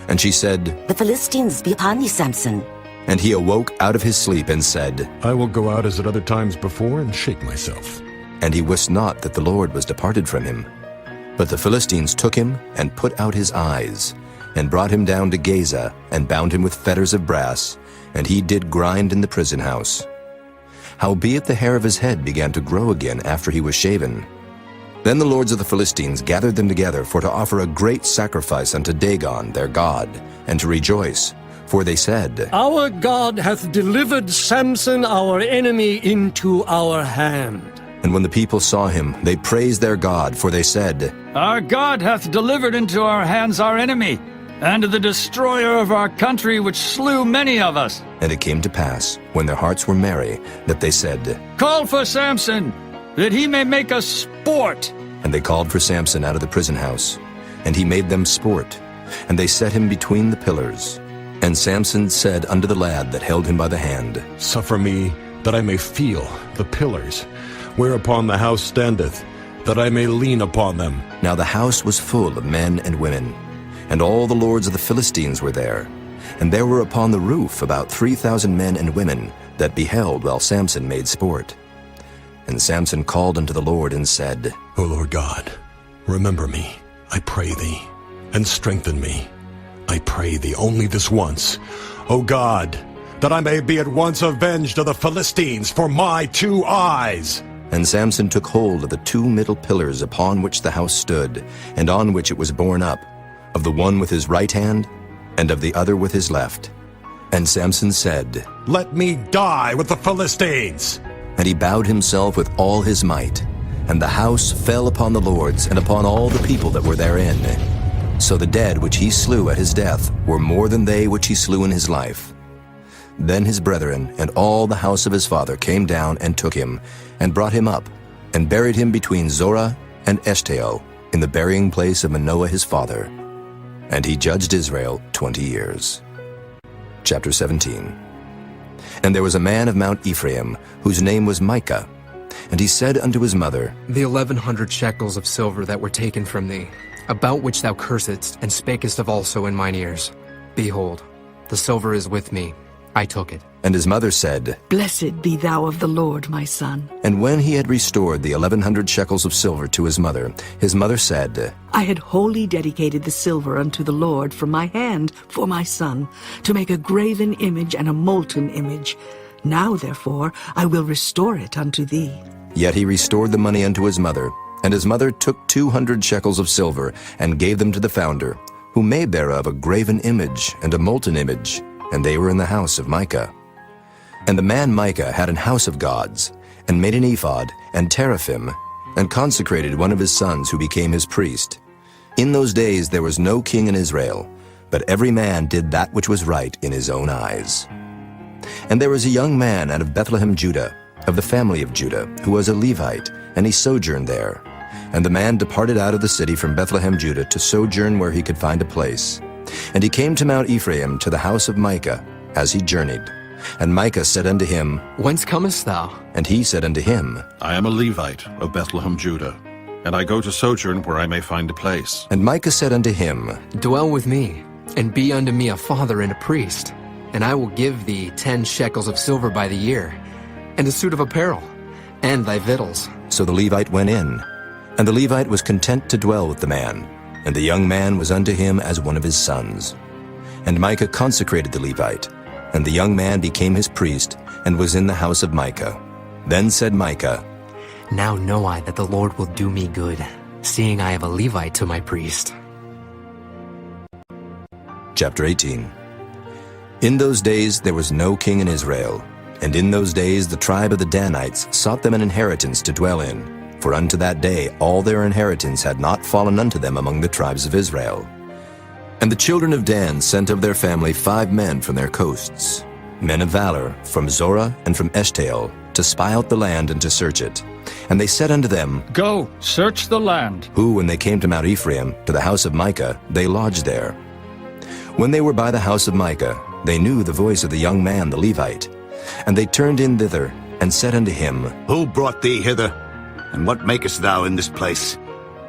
And she said, The Philistines be upon thee, Samson. And he awoke out of his sleep, and said, I will go out as at other times before, and shake myself. And he wist not that the Lord was departed from him. But the Philistines took him, and put out his eyes, and brought him down to Gaza, and bound him with fetters of brass, and he did grind in the prison house. Howbeit the hair of his head began to grow again after he was shaven. Then the lords of the Philistines gathered them together for to offer a great sacrifice unto Dagon their god, and to rejoice. For they said, Our God hath delivered Samson our enemy into our hand. And when the people saw him, they praised their God, for they said, Our God hath delivered into our hands our enemy, and the destroyer of our country, which slew many of us. And it came to pass, when their hearts were merry, that they said, Call for Samson, that he may make us sport. And they called for Samson out of the prison house, and he made them sport, and they set him between the pillars. And Samson said unto the lad that held him by the hand, Suffer me, that I may feel the pillars, whereupon the house standeth, that I may lean upon them. Now the house was full of men and women, and all the lords of the Philistines were there. And there were upon the roof about 3,000 men and women that beheld while Samson made sport. And Samson called unto the Lord and said, O Lord God, remember me, I pray thee, and strengthen me. I pray thee only this once, O God, that I may be at once avenged of the Philistines for my 2 eyes. And Samson took hold of the 2 middle pillars upon which the house stood, and on which it was borne up, of the one with his right hand, and of the other with his left. And Samson said, "Let me die with the Philistines!" And he bowed himself with all his might. And the house fell upon the lords, and upon all the people that were therein. So the dead which he slew at his death were more than they which he slew in his life. Then his brethren and all the house of his father came down and took him, and brought him up, and buried him between Zorah and Eshtaol, in the burying place of Manoah his father. And he judged Israel 20 years. Chapter 17. And there was a man of Mount Ephraim, whose name was Micah. And he said unto his mother, The 1,100 shekels of silver that were taken from thee, about which thou cursedst, and spakest of also in mine ears. Behold, the silver is with me. I took it. And his mother said, Blessed be thou of the Lord, my son. And when he had restored the 1,100 shekels of silver to his mother said, I had wholly dedicated the silver unto the Lord from my hand for my son, to make a graven image and a molten image. Now, therefore, I will restore it unto thee. Yet he restored the money unto his mother, and his mother took 200 shekels of silver, and gave them to the founder, who made thereof a graven image and a molten image, and they were in the house of Micah. And the man Micah had an house of gods, and made an ephod, and teraphim, and consecrated one of his sons, who became his priest. In those days there was no king in Israel, but every man did that which was right in his own eyes. And there was a young man out of Bethlehem, Judah, of the family of Judah, who was a Levite, and he sojourned there. And the man departed out of the city from Bethlehem, Judah, to sojourn where he could find a place. And he came to Mount Ephraim, to the house of Micah, as he journeyed. And Micah said unto him, Whence comest thou? And he said unto him, I am a Levite of Bethlehem, Judah, and I go to sojourn where I may find a place. And Micah said unto him, Dwell with me, and be unto me a father and a priest, and I will give thee 10 shekels of silver by the year, and a suit of apparel, and thy victuals. So the Levite went in, and the Levite was content to dwell with the man, and the young man was unto him as one of his sons. And Micah consecrated the Levite, and the young man became his priest, and was in the house of Micah. Then said Micah, Now know I that the Lord will do me good, seeing I have a Levite to my priest. Chapter 18. In those days there was no king in Israel, and in those days the tribe of the Danites sought them an inheritance to dwell in, for unto that day all their inheritance had not fallen unto them among the tribes of Israel. And the children of Dan sent of their family 5 men from their coasts, men of valor, from Zorah and from Eshtaol, to spy out the land and to search it. And they said unto them, Go, search the land. Who, when they came to Mount Ephraim, to the house of Micah, they lodged there. When they were by the house of Micah, they knew the voice of the young man the Levite. And they turned in thither, and said unto him, Who brought thee hither? And what makest thou in this place?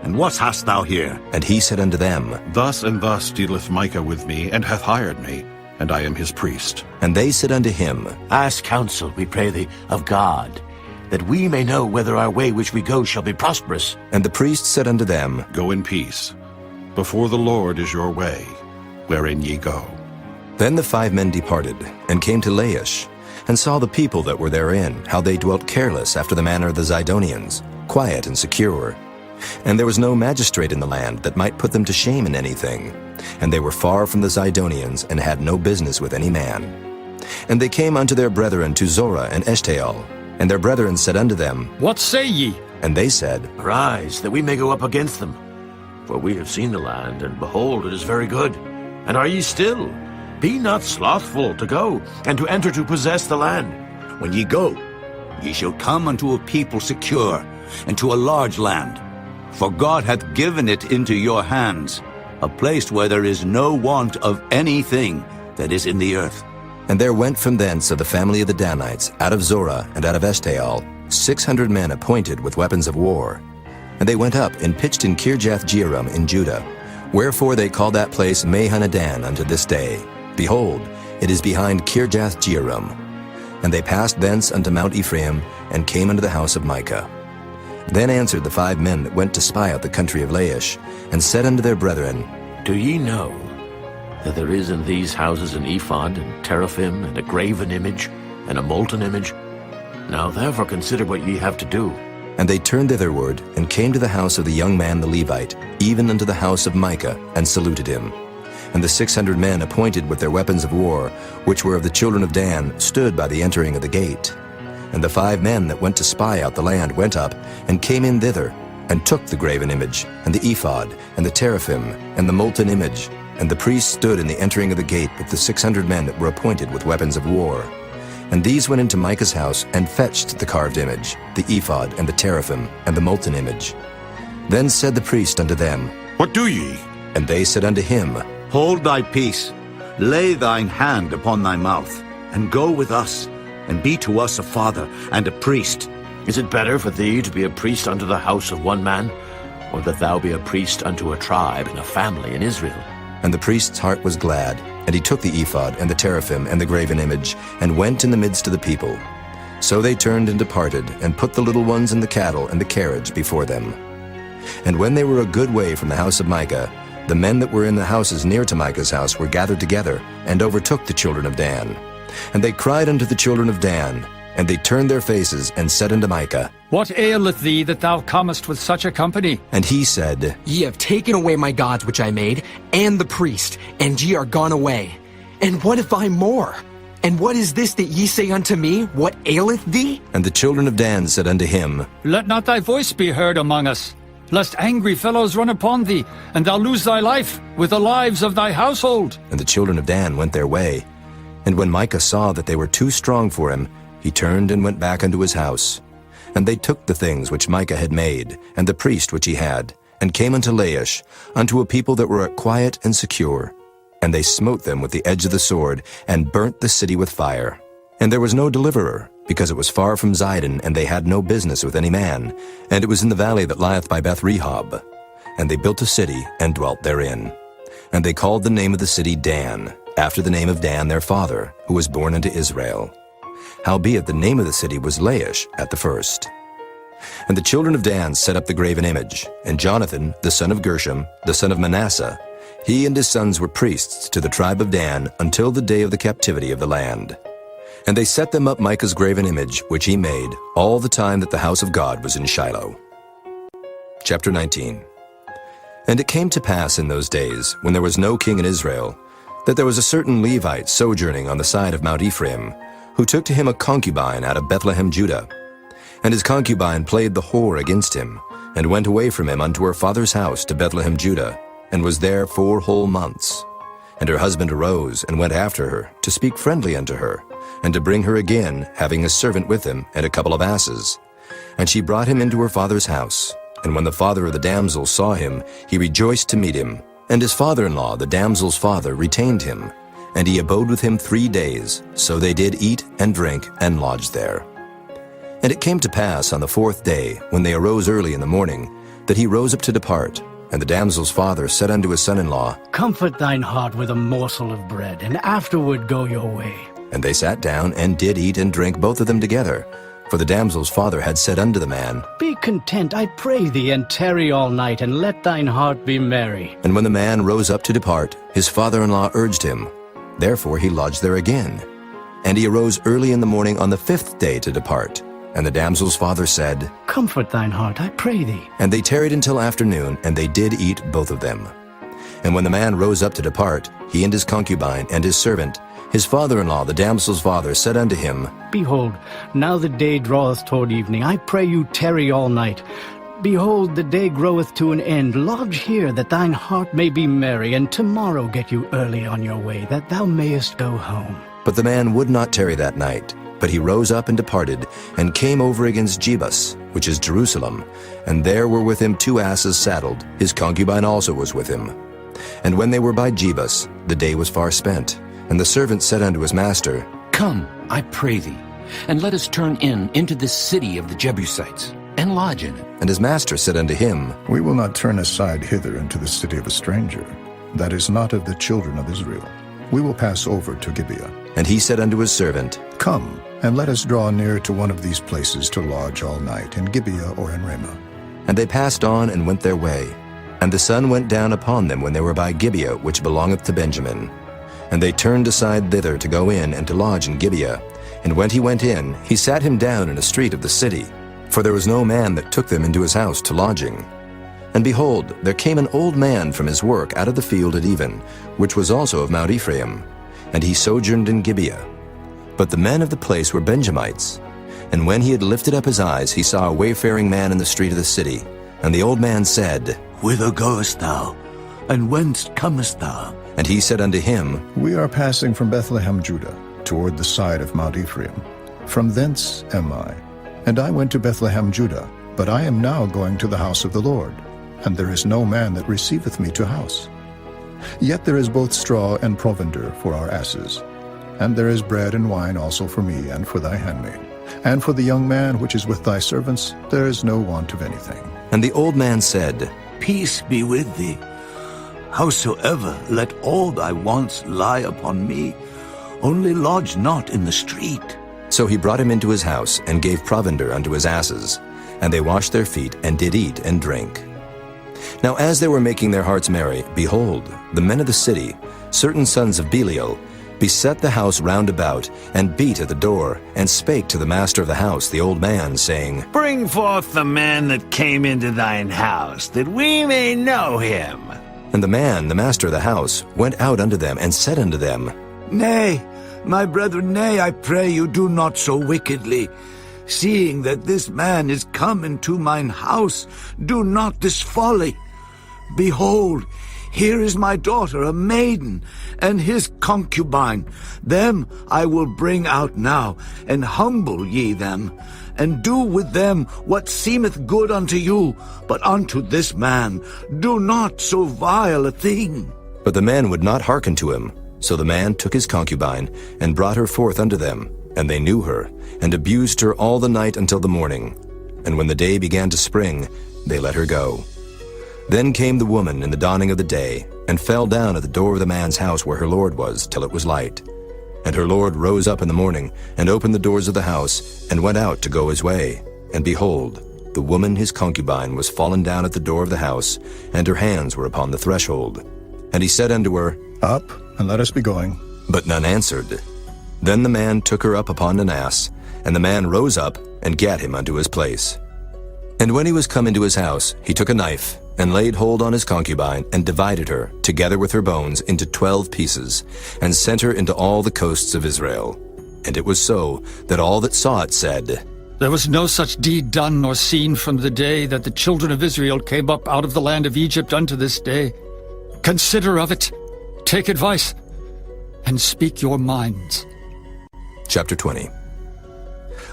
And what hast thou here? And he said unto them, Thus and thus dealeth Micah with me, and hath hired me, and I am his priest. And they said unto him, Ask counsel, we pray thee, of God, that we may know whether our way which we go shall be prosperous. And the priest said unto them, Go in peace. Before the Lord is your way, wherein ye go. Then the 5 men departed, and came to Laish, and saw the people that were therein, how they dwelt careless after the manner of the Zidonians, quiet and secure. And there was no magistrate in the land that might put them to shame in anything. And they were far from the Zidonians, and had no business with any man. And they came unto their brethren to Zorah and Eshtaol. And their brethren said unto them, What say ye? And they said, Arise, that we may go up against them. For we have seen the land, and behold, it is very good. And are ye still? Be not slothful to go, and to enter to possess the land. When ye go, ye shall come unto a people secure, and to a large land. For God hath given it into your hands, a place where there is no want of anything that is in the earth. And there went from thence of the family of the Danites, out of Zorah and out of Eshtaol, 600 men appointed with weapons of war. And they went up and pitched in Kirjath-jearim in Judah. Wherefore they call that place Mahanadan unto this day. Behold, it is behind Kirjath-jearim. And they passed thence unto Mount Ephraim, and came unto the house of Micah. Then answered the 5 men that went to spy out the country of Laish, and said unto their brethren, Do ye know that there is in these houses an ephod, and teraphim, and a graven image, and a molten image? Now therefore consider what ye have to do. And they turned thitherward, and came to the house of the young man the Levite, even unto the house of Micah, and saluted him. And the 600 men appointed with their weapons of war, which were of the children of Dan, stood by the entering of the gate. And the 5 men that went to spy out the land went up, and came in thither, and took the graven image, and the ephod, and the teraphim, and the molten image. And the priests stood in the entering of the gate with the 600 men that were appointed with weapons of war. And these went into Micah's house, and fetched the carved image, the ephod, and the teraphim, and the molten image. Then said the priest unto them, What do ye? And they said unto him, Hold thy peace, lay thine hand upon thy mouth, and go with us, and be to us a father and a priest. Is it better for thee to be a priest unto the house of one man, or that thou be a priest unto a tribe and a family in Israel? And the priest's heart was glad, and he took the ephod, and the teraphim, and the graven image, and went in the midst of the people. So they turned and departed, and put the little ones and the cattle and the carriage before them. And when they were a good way from the house of Micah, the men that were in the houses near to Micah's house were gathered together, and overtook the children of Dan. And they cried unto the children of Dan, and they turned their faces, and said unto Micah, What aileth thee that thou comest with such a company? And he said, Ye have taken away my gods which I made, and the priest, and ye are gone away. And what if I more? And what is this that ye say unto me? What aileth thee? And the children of Dan said unto him, Let not thy voice be heard among us, lest angry fellows run upon thee, and thou lose thy life with the lives of thy household. And the children of Dan went their way. And when Micah saw that they were too strong for him, he turned and went back unto his house. And they took the things which Micah had made, and the priest which he had, and came unto Laish, unto a people that were quiet and secure. And they smote them with the edge of the sword, and burnt the city with fire. And there was no deliverer, because it was far from Zidon, and they had no business with any man. And it was in the valley that lieth by Beth-rehob. And they built a city, and dwelt therein. And they called the name of the city Dan, after the name of Dan their father, who was born unto Israel. Howbeit the name of the city was Laish at the first. And the children of Dan set up the graven image, and Jonathan, the son of Gershom, the son of Manasseh, he and his sons were priests to the tribe of Dan until the day of the captivity of the land. And they set them up Micah's graven image, which he made, all the time that the house of God was in Shiloh. Chapter 19. And it came to pass in those days, when there was no king in Israel, that there was a certain Levite sojourning on the side of Mount Ephraim, who took to him a concubine out of Bethlehem, Judah. And his concubine played the whore against him, and went away from him unto her father's house to Bethlehem, Judah, and was there 4 whole months. And her husband arose, and went after her, to speak friendly unto her, and to bring her again, having a servant with him, and a couple of asses. And she brought him into her father's house. And when the father of the damsel saw him, he rejoiced to meet him. And his father-in-law, the damsel's father, retained him. And he abode with him 3 days. So they did eat and drink, and lodged there. And it came to pass on the 4th day, when they arose early in the morning, that he rose up to depart. And the damsel's father said unto his son-in-law, Comfort thine heart with a morsel of bread, and afterward go your way. And they sat down, and did eat and drink both of them together. For the damsel's father had said unto the man, Be content, I pray thee, and tarry all night, and let thine heart be merry. And when the man rose up to depart, his father-in-law urged him. Therefore he lodged there again. And he arose early in the morning on the 5th day to depart. And the damsel's father said, Comfort thine heart, I pray thee. And they tarried until afternoon, and they did eat both of them. And when the man rose up to depart, he and his concubine and his servant, his father-in-law, the damsel's father, said unto him, Behold, now the day draweth toward evening. I pray you tarry all night. Behold, the day groweth to an end. Lodge here, that thine heart may be merry, and tomorrow get you early on your way, that thou mayest go home. But the man would not tarry that night. But he rose up and departed, and came over against Jebus, which is Jerusalem. And there were with him 2 asses saddled. His concubine also was with him. And when they were by Jebus, the day was far spent. And the servant said unto his master, Come, I pray thee, and let us turn into this city of the Jebusites, and lodge in it. And his master said unto him, We will not turn aside hither into the city of a stranger, that is not of the children of Israel. We will pass over to Gibeah. And he said unto his servant, Come, and let us draw near to one of these places to lodge all night, in Gibeah or in Ramah. And they passed on and went their way. And the sun went down upon them when they were by Gibeah, which belongeth to Benjamin. And they turned aside thither to go in and to lodge in Gibeah. And when he went in, he sat him down in a street of the city. for there was no man that took them into his house to lodging. And behold, there came an old man from his work out of the field at even, which was also of Mount Ephraim, and he sojourned in Gibeah. But the men of the place were Benjamites. And when he had lifted up his eyes, he saw a wayfaring man in the street of the city. And the old man said, Whither goest thou? And whence comest thou? And he said unto him, We are passing from Bethlehem, Judah, toward the side of Mount Ephraim. From thence am I. And I went to Bethlehem, Judah, but I am now going to the house of the Lord, and there is no man that receiveth me to house. Yet there is both straw and provender for our asses, and there is bread and wine also for me and for thy handmaid. And for the young man which is with thy servants, there is no want of anything. And the old man said, Peace be with thee. Howsoever, let all thy wants lie upon me, only lodge not in the street. So he brought him into his house, and gave provender unto his asses. And they washed their feet, and did eat and drink. Now as they were making their hearts merry, behold, the men of the city, certain sons of Belial, beset the house round about, and beat at the door, and spake to the master of the house, the old man, saying, Bring forth the man that came into thine house, that we may know him. And the man, the master of the house, went out unto them, and said unto them, Nay, my brethren, nay, I pray you, do not so wickedly. Seeing that this man is come into mine house, do not this folly. Behold, here is my daughter, a maiden, and his concubine. Them I will bring out now, and humble ye them, and do with them what seemeth good unto you, but unto this man do not so vile a thing. But the man would not hearken to him. So the man took his concubine, and brought her forth unto them, and they knew her, and abused her all the night until the morning. And when the day began to spring, they let her go. Then came the woman in the dawning of the day, and fell down at the door of the man's house where her lord was, till it was light. And her lord rose up in the morning, and opened the doors of the house, and went out to go his way. And behold, the woman his concubine was fallen down at the door of the house, and her hands were upon the threshold. And he said unto her, Up, and let us be going. But none answered. Then the man took her up upon an ass, and the man rose up, and gat him unto his place. And when he was come into his house, he took a knife, and laid hold on his concubine, and divided her, together with her bones, into 12 pieces, and sent her into all the coasts of Israel. And it was so, that all that saw it said, There was no such deed done nor seen from the day that the children of Israel came up out of the land of Egypt unto this day. Consider of it, take advice, and speak your minds. Chapter 20.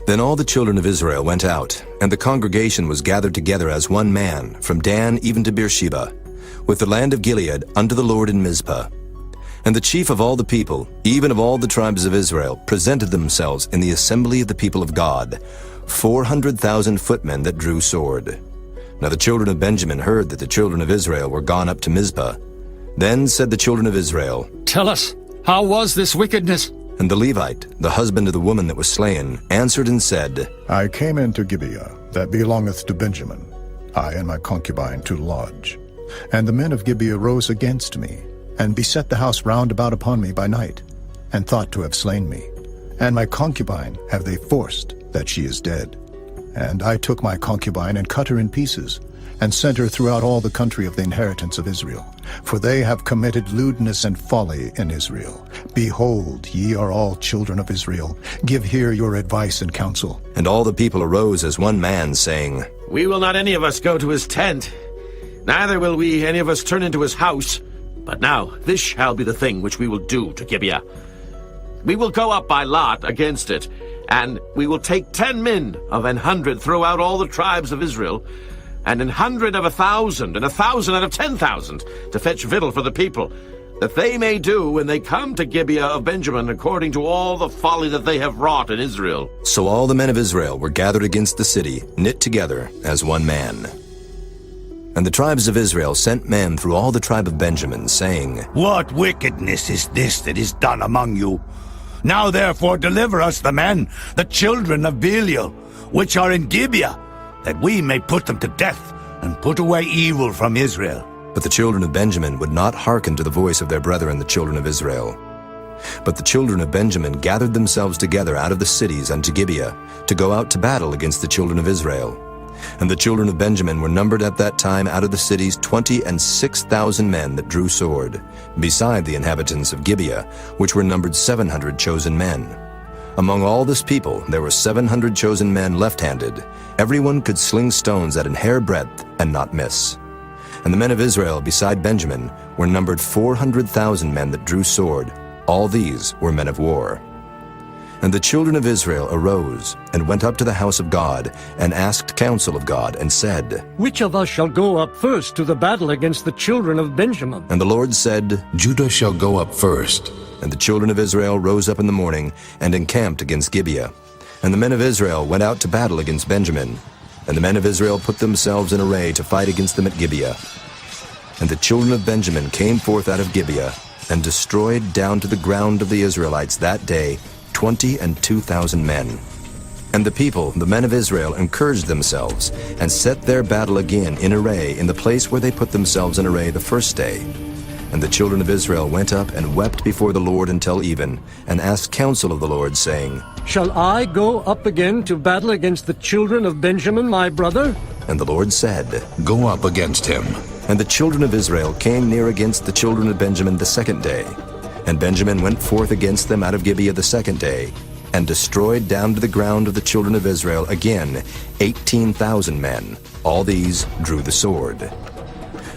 Then all the children of Israel went out, and the congregation was gathered together as one man, from Dan even to Beersheba, with the land of Gilead unto the Lord in Mizpah. And the chief of all the people, even of all the tribes of Israel, presented themselves in the assembly of the people of God, 400,000 footmen that drew sword. Now the children of Benjamin heard that the children of Israel were gone up to Mizpah. Then said the children of Israel, Tell us, how was this wickedness? And the Levite, the husband of the woman that was slain, answered and said, I came into Gibeah, that belongeth to Benjamin, I and my concubine to lodge. And the men of Gibeah rose against me, and beset the house round about upon me by night, and thought to have slain me. And my concubine have they forced, that she is dead. And I took my concubine, and cut her in pieces, and sent her throughout all the country of the inheritance of Israel. For they have committed lewdness and folly in Israel. Behold, ye are all children of Israel. Give here your advice and counsel. And all the people arose as one man, saying, We will not any of us go to his tent, neither will we any of us turn into his house. But now this shall be the thing which we will do to Gibeah. We will go up by lot against it, and we will take 10 men of 100 throughout all the tribes of Israel, and 100 of 1,000, and 1,000 out of 10,000, to fetch victual for the people, that they may do when they come to Gibeah of Benjamin according to all the folly that they have wrought in Israel. So all the men of Israel were gathered against the city, knit together as one man. And the tribes of Israel sent men through all the tribe of Benjamin, saying, What wickedness is this that is done among you? Now therefore deliver us the men, the children of Belial, which are in Gibeah, that we may put them to death, and put away evil from Israel. But the children of Benjamin would not hearken to the voice of their brethren the children of Israel. But the children of Benjamin gathered themselves together out of the cities unto Gibeah, to go out to battle against the children of Israel. And the children of Benjamin were numbered at that time out of the cities 26,000 men that drew sword, beside the inhabitants of Gibeah, which were numbered 700 chosen men. Among all this people there were 700 chosen men left-handed. Everyone could sling stones at an hair breadth and not miss. And the men of Israel beside Benjamin were numbered 400,000 men that drew sword. All these were men of war. And the children of Israel arose and went up to the house of God and asked counsel of God and said, Which of us shall go up first to the battle against the children of Benjamin? And the Lord said, Judah shall go up first. And the children of Israel rose up in the morning and encamped against Gibeah. And the men of Israel went out to battle against Benjamin. And the men of Israel put themselves in array to fight against them at Gibeah. And the children of Benjamin came forth out of Gibeah and destroyed down to the ground of the Israelites that day 22,000 men. And the people, the men of Israel, encouraged themselves and set their battle again in array in the place where they put themselves in array the first day. And the children of Israel went up and wept before the Lord until even, and asked counsel of the Lord, saying, Shall I go up again to battle against the children of Benjamin, my brother? And the Lord said, Go up against him. And the children of Israel came near against the children of Benjamin the second day. And Benjamin went forth against them out of Gibeah the second day, and destroyed down to the ground of the children of Israel again 18,000 men. All these drew the sword.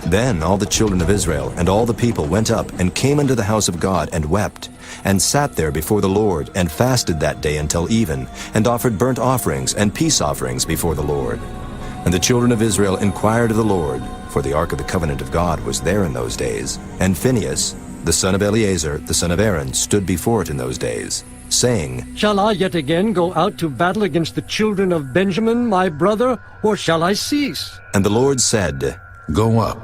Then all the children of Israel and all the people went up and came unto the house of God and wept, and sat there before the Lord, and fasted that day until even, and offered burnt offerings and peace offerings before the Lord. And the children of Israel inquired of the Lord, for the ark of the covenant of God was there in those days. And Phinehas, the son of Eleazar, the son of Aaron, stood before it in those days, saying, Shall I yet again go out to battle against the children of Benjamin, my brother, or shall I cease? And the Lord said, Go up,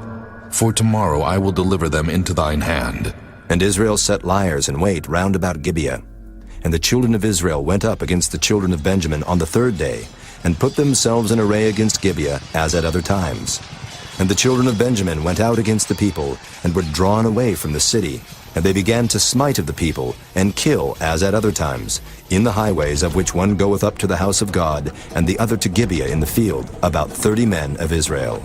for tomorrow I will deliver them into thine hand. And Israel set liers in wait round about Gibeah. And the children of Israel went up against the children of Benjamin on the third day, and put themselves in array against Gibeah, as at other times. And the children of Benjamin went out against the people, and were drawn away from the city. And they began to smite of the people, and kill, as at other times, in the highways, of which one goeth up to the house of God, and the other to Gibeah in the field, about 30 men of Israel.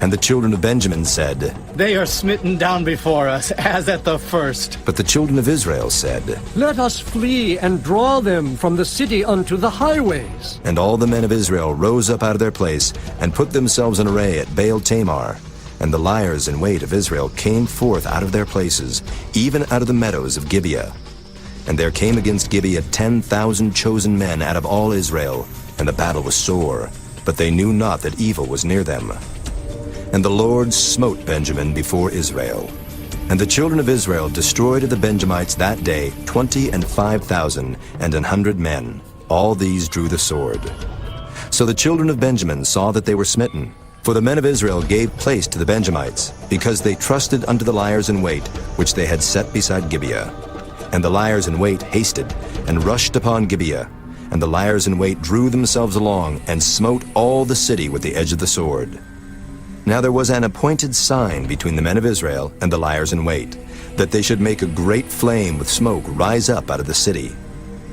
And the children of Benjamin said, They are smitten down before us, as at the first. But the children of Israel said, Let us flee and draw them from the city unto the highways. And all the men of Israel rose up out of their place, and put themselves in array at Baal Tamar. And the liers in wait of Israel came forth out of their places, even out of the meadows of Gibeah. And there came against Gibeah 10,000 chosen men out of all Israel, and the battle was sore, but they knew not that evil was near them. And the Lord smote Benjamin before Israel. And the children of Israel destroyed of the Benjamites that day 25,000 and 100 men. All these drew the sword. So the children of Benjamin saw that they were smitten. For the men of Israel gave place to the Benjamites, because they trusted unto the liers in wait, which they had set beside Gibeah. And the liers in wait hasted, and rushed upon Gibeah. And the liers in wait drew themselves along, and smote all the city with the edge of the sword. Now there was an appointed sign between the men of Israel and the liers in wait, that they should make a great flame with smoke rise up out of the city.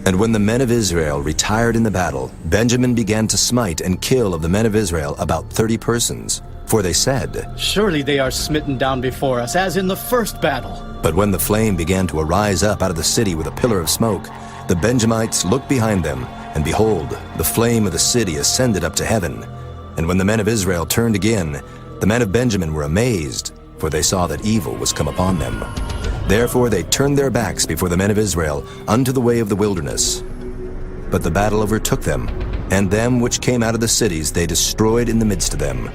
And when the men of Israel retired in the battle, Benjamin began to smite and kill of the men of Israel about 30 persons. For they said, Surely they are smitten down before us, as in the first battle. But when the flame began to arise up out of the city with a pillar of smoke, the Benjamites looked behind them, and behold, the flame of the city ascended up to heaven. And when the men of Israel turned again, the men of Benjamin were amazed, for they saw that evil was come upon them. Therefore they turned their backs before the men of Israel unto the way of the wilderness. But the battle overtook them, and them which came out of the cities they destroyed in the midst of them.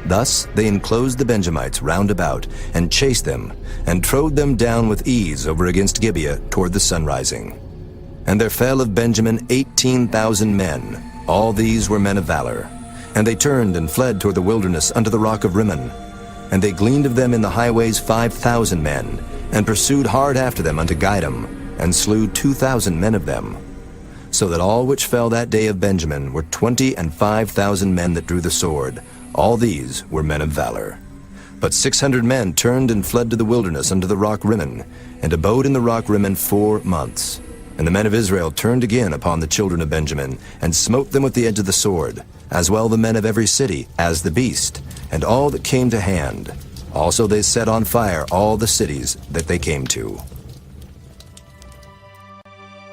Thus they enclosed the Benjamites round about, and chased them, and trode them down with ease over against Gibeah toward the sunrising. And there fell of Benjamin 18,000 men. All these were men of valor. And they turned and fled toward the wilderness unto the rock of Rimmon. And they gleaned of them in the highways 5,000 men, and pursued hard after them unto Gidom, and slew 2,000 men of them. So that all which fell that day of Benjamin were 25,000 men that drew the sword. All these were men of valor. But 600 men turned and fled to the wilderness unto the rock Rimmon, and abode in the rock Rimmon 4 months. And the men of Israel turned again upon the children of Benjamin, and smote them with the edge of the sword, as well the men of every city, as the beast, and all that came to hand. Also they set on fire all the cities that they came to.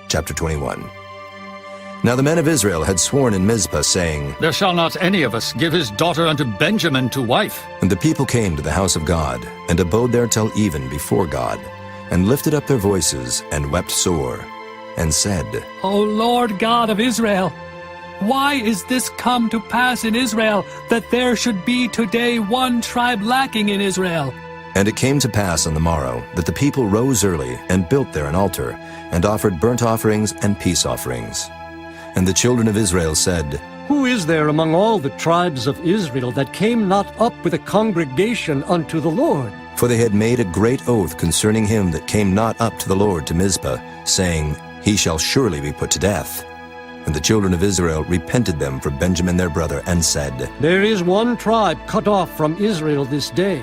Chapter 21. Now the men of Israel had sworn in Mizpah, saying, There shall not any of us give his daughter unto Benjamin to wife. And the people came to the house of God, and abode there till even before God, and lifted up their voices, and wept sore, and said, O Lord God of Israel, why is this come to pass in Israel, that there should be today one tribe lacking in Israel? And it came to pass on the morrow, that the people rose early, and built there an altar, and offered burnt offerings and peace offerings. And the children of Israel said, Who is there among all the tribes of Israel that came not up with a congregation unto the Lord? For they had made a great oath concerning him that came not up to the Lord to Mizpah, saying, He shall surely be put to death. And the children of Israel repented them for Benjamin their brother, and said, There is one tribe cut off from Israel this day.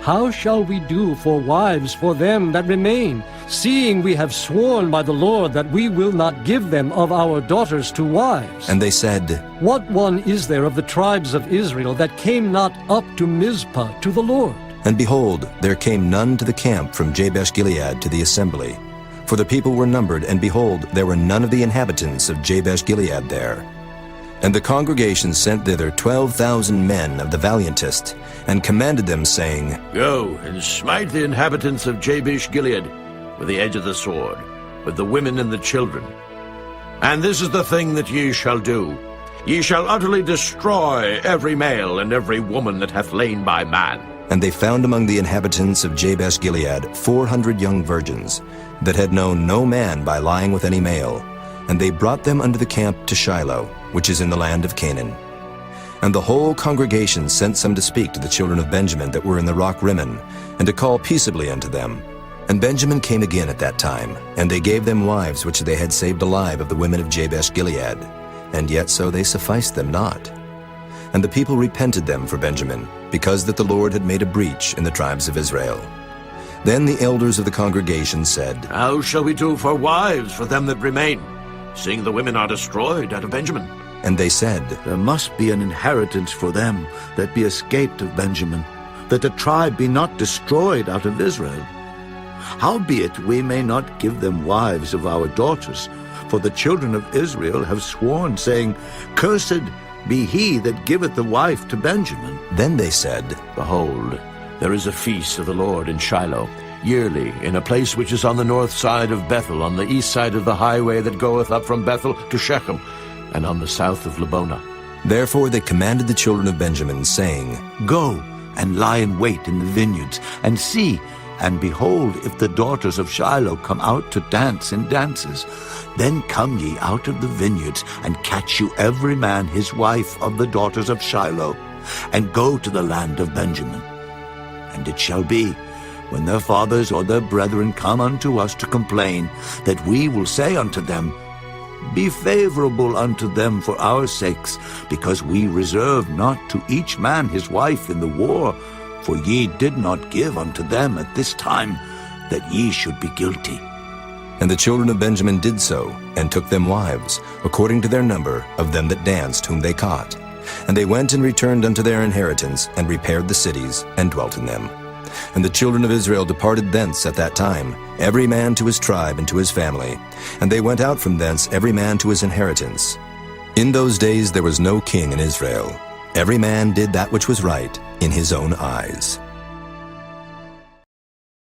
How shall we do for wives for them that remain, seeing we have sworn by the Lord that we will not give them of our daughters to wives? And they said, What one is there of the tribes of Israel that came not up to Mizpah to the Lord? And behold, there came none to the camp from Jabesh-Gilead to the assembly. For the people were numbered, and behold, there were none of the inhabitants of Jabesh-Gilead there. And the congregation sent thither 12,000 men of the valiantest, and commanded them, saying, Go and smite the inhabitants of Jabesh-Gilead with the edge of the sword, with the women and the children. And this is the thing that ye shall do. Ye shall utterly destroy every male and every woman that hath lain by man. And they found among the inhabitants of Jabesh-Gilead 400 young virgins, that had known no man by lying with any male. And they brought them unto the camp to Shiloh, which is in the land of Canaan. And the whole congregation sent some to speak to the children of Benjamin that were in the rock Rimmon, and to call peaceably unto them. And Benjamin came again at that time, and they gave them wives which they had saved alive of the women of Jabesh-Gilead, and yet so they sufficed them not. And the people repented them for Benjamin, because that the Lord had made a breach in the tribes of Israel. Then the elders of the congregation said, How shall we do for wives for them that remain, seeing the women are destroyed out of Benjamin? And they said, There must be an inheritance for them that be escaped of Benjamin, that the tribe be not destroyed out of Israel. Howbeit we may not give them wives of our daughters, for the children of Israel have sworn, saying, Cursed be he that giveth the wife to Benjamin. Then they said, Behold, there is a feast of the Lord in Shiloh, yearly, in a place which is on the north side of Bethel, on the east side of the highway that goeth up from Bethel to Shechem, and on the south of Lebonah. Therefore they commanded the children of Benjamin, saying, Go and lie in wait in the vineyards, and see, and behold, if the daughters of Shiloh come out to dance in dances, then come ye out of the vineyards, and catch you every man his wife of the daughters of Shiloh, and go to the land of Benjamin. And it shall be, when their fathers or their brethren come unto us to complain, that we will say unto them, Be favorable unto them for our sakes, because we reserve not to each man his wife in the war, for ye did not give unto them at this time, that ye should be guilty. And the children of Benjamin did so, and took them wives, according to their number of them that danced whom they caught. And they went and returned unto their inheritance, and repaired the cities, and dwelt in them. And the children of Israel departed thence at that time, every man to his tribe and to his family. And they went out from thence every man to his inheritance. In those days there was no king in Israel. Every man did that which was right in his own eyes.